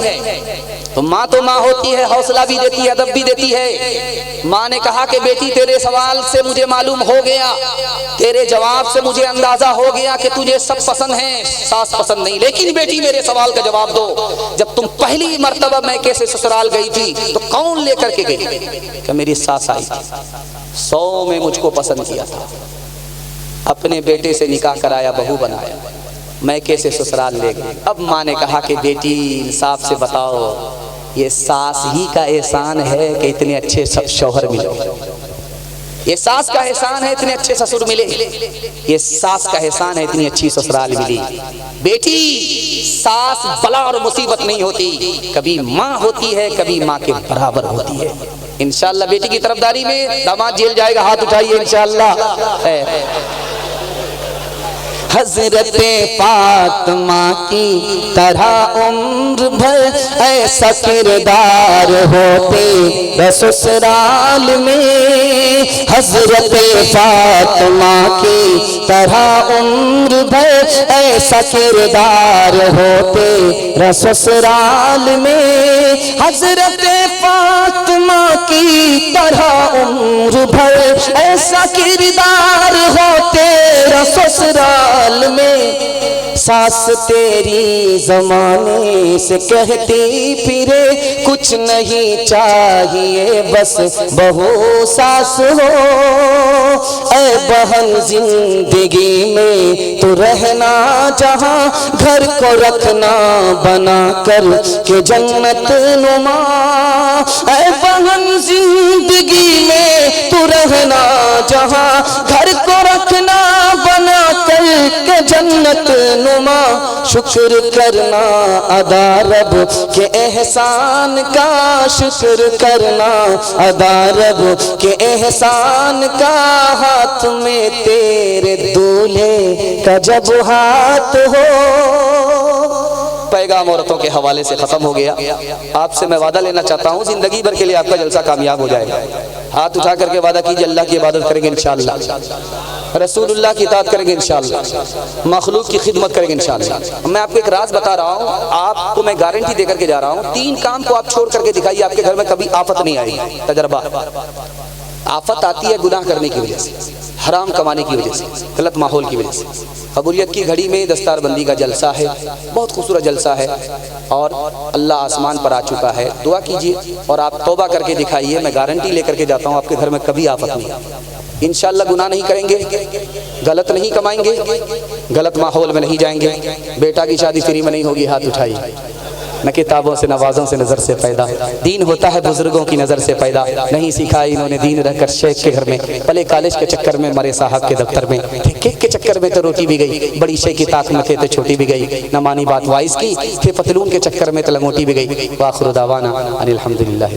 [SPEAKER 1] तो माँ होती है, हौसला भी देती है, अदब भी देती है। माँ ने कहा कि बेटी तेरे सवाल से मुझे मालूम हो गया, तेरे जवाब से मुझे अंदाजा हो गया कि तुझे सब पसंद है, सास पसंद नहीं। लेकिन बेटी मेरे सवाल का जवाब दो, जब तुम पहली मर्तबा मैके से ससुराल गई थी तो कौन लेकर के गई? कि मेरी सास आई थी, 100 में मुझको पसंद किया था, अपने बेटे से निकाह कराया, बहू बनाया, मैके से ससुराल ले गए। अब माँ ने कहा कि बेटी इंसाफ से बताओ, ये सास ही का एहसान है कि इतने अच्छे सब शौहर मिले। ये सास का एहसान है इतने अच्छे ससुर मिले, ये सास का एहसान है इतनी अच्छी ससुराल मिली। बेटी सास बला और मुसीबत नहीं होती, कभी माँ होती है, कभी माँ के बराबर होती है। इंशाअल्लाह बेटी की तरफदारी में दामाद जेल जाएगा, हाथ उठाइए इंशाअल्लाह। हजरत फातिमा की तरह उम्र भर ऐसा किरदार होते ससुराल में। हजरत फातिमा की तरह उम्र भर ऐसा किरदार होते ससुराल में। हजरत फातिमा की तरह उम्र भर ऐसा किरदार होते ससुराल में। सास तेरी जमाने से कहती फिरे कुछ नहीं चाहिए बस बहू सास हो। ऐ बहन जिंदगी में तो रहना जहाँ घर को रखना बना कर के जन्नत नुमा। ऐ बहन जिंदगी में तो रहना जहाँ घर को रखना बना कर के जन्नत नुमा। शुक्र करना अदा रब के एहसान का, शुक्र करना अदा रब के एहसान का। हाथ में तेरे दूल्हे का जब हाथ हो। पैगाम औरतों के हवाले से खत्म हो गया। आपसे मैं वादा लेना चाहता हूँ जिंदगी भर के लिए आपका जलसा कामयाब हो जाएगा। हाथ उठा करके वादा कीजिए, अल्लाह की इबादत करेंगे इंशाअल्लाह, रसूलुल्लाह की इताअत करेंगे इंशाअल्लाह, मखलूक की खिदमत करेंगे इंशाअल्लाह। मैं आपको एक राज बता रहा हूँ, आपको मैं गारंटी देकर के जा रहा हूँ, 3 काम को आप छोड़ करके दिखाइए, आपके घर में कभी आफत नहीं आएगी। तजर्बा। आफत आती है गुनाह करने की वजह से, हराम कमाने की वजह से, गलत माहौल की वजह से। कबूलियत की घड़ी में दस्तारबंदी का जलसा है, बहुत खूबसूरत जलसा है और अल्लाह आसमान पर आ चुका है। दुआ कीजिए और आप तौबा करके दिखाइए, मैं गारंटी लेकर के जाता हूँ आपके घर में कभी आफत नहीं। इंशाअल्लाह गुनाह नहीं करेंगे, गलत नहीं कमाएंगे, गलत माहौल में नहीं जाएंगे, बेटा की शादी फ्री में नहीं होगी। हाथ उठाइए। न किताबों से नवाजों से नज़र से पैदा, दीन होता है बुजुर्गों की नज़र से पैदा। नहीं सीखा इन्होंने दीन रहकर शेख के घर में, पहले कॉलेज के चक्कर में मरे साहब के दफ्तर में, केक के चक्कर में तो रोटी भी गई, बड़ी शेख की ताक में थे तो छोटी भी गई, न मानी बात वाइस की, फिर पतलून के चक्कर में तो लंगोटी भी गई। वाखिर दावाना अनिल हम्दुलिल्लाह।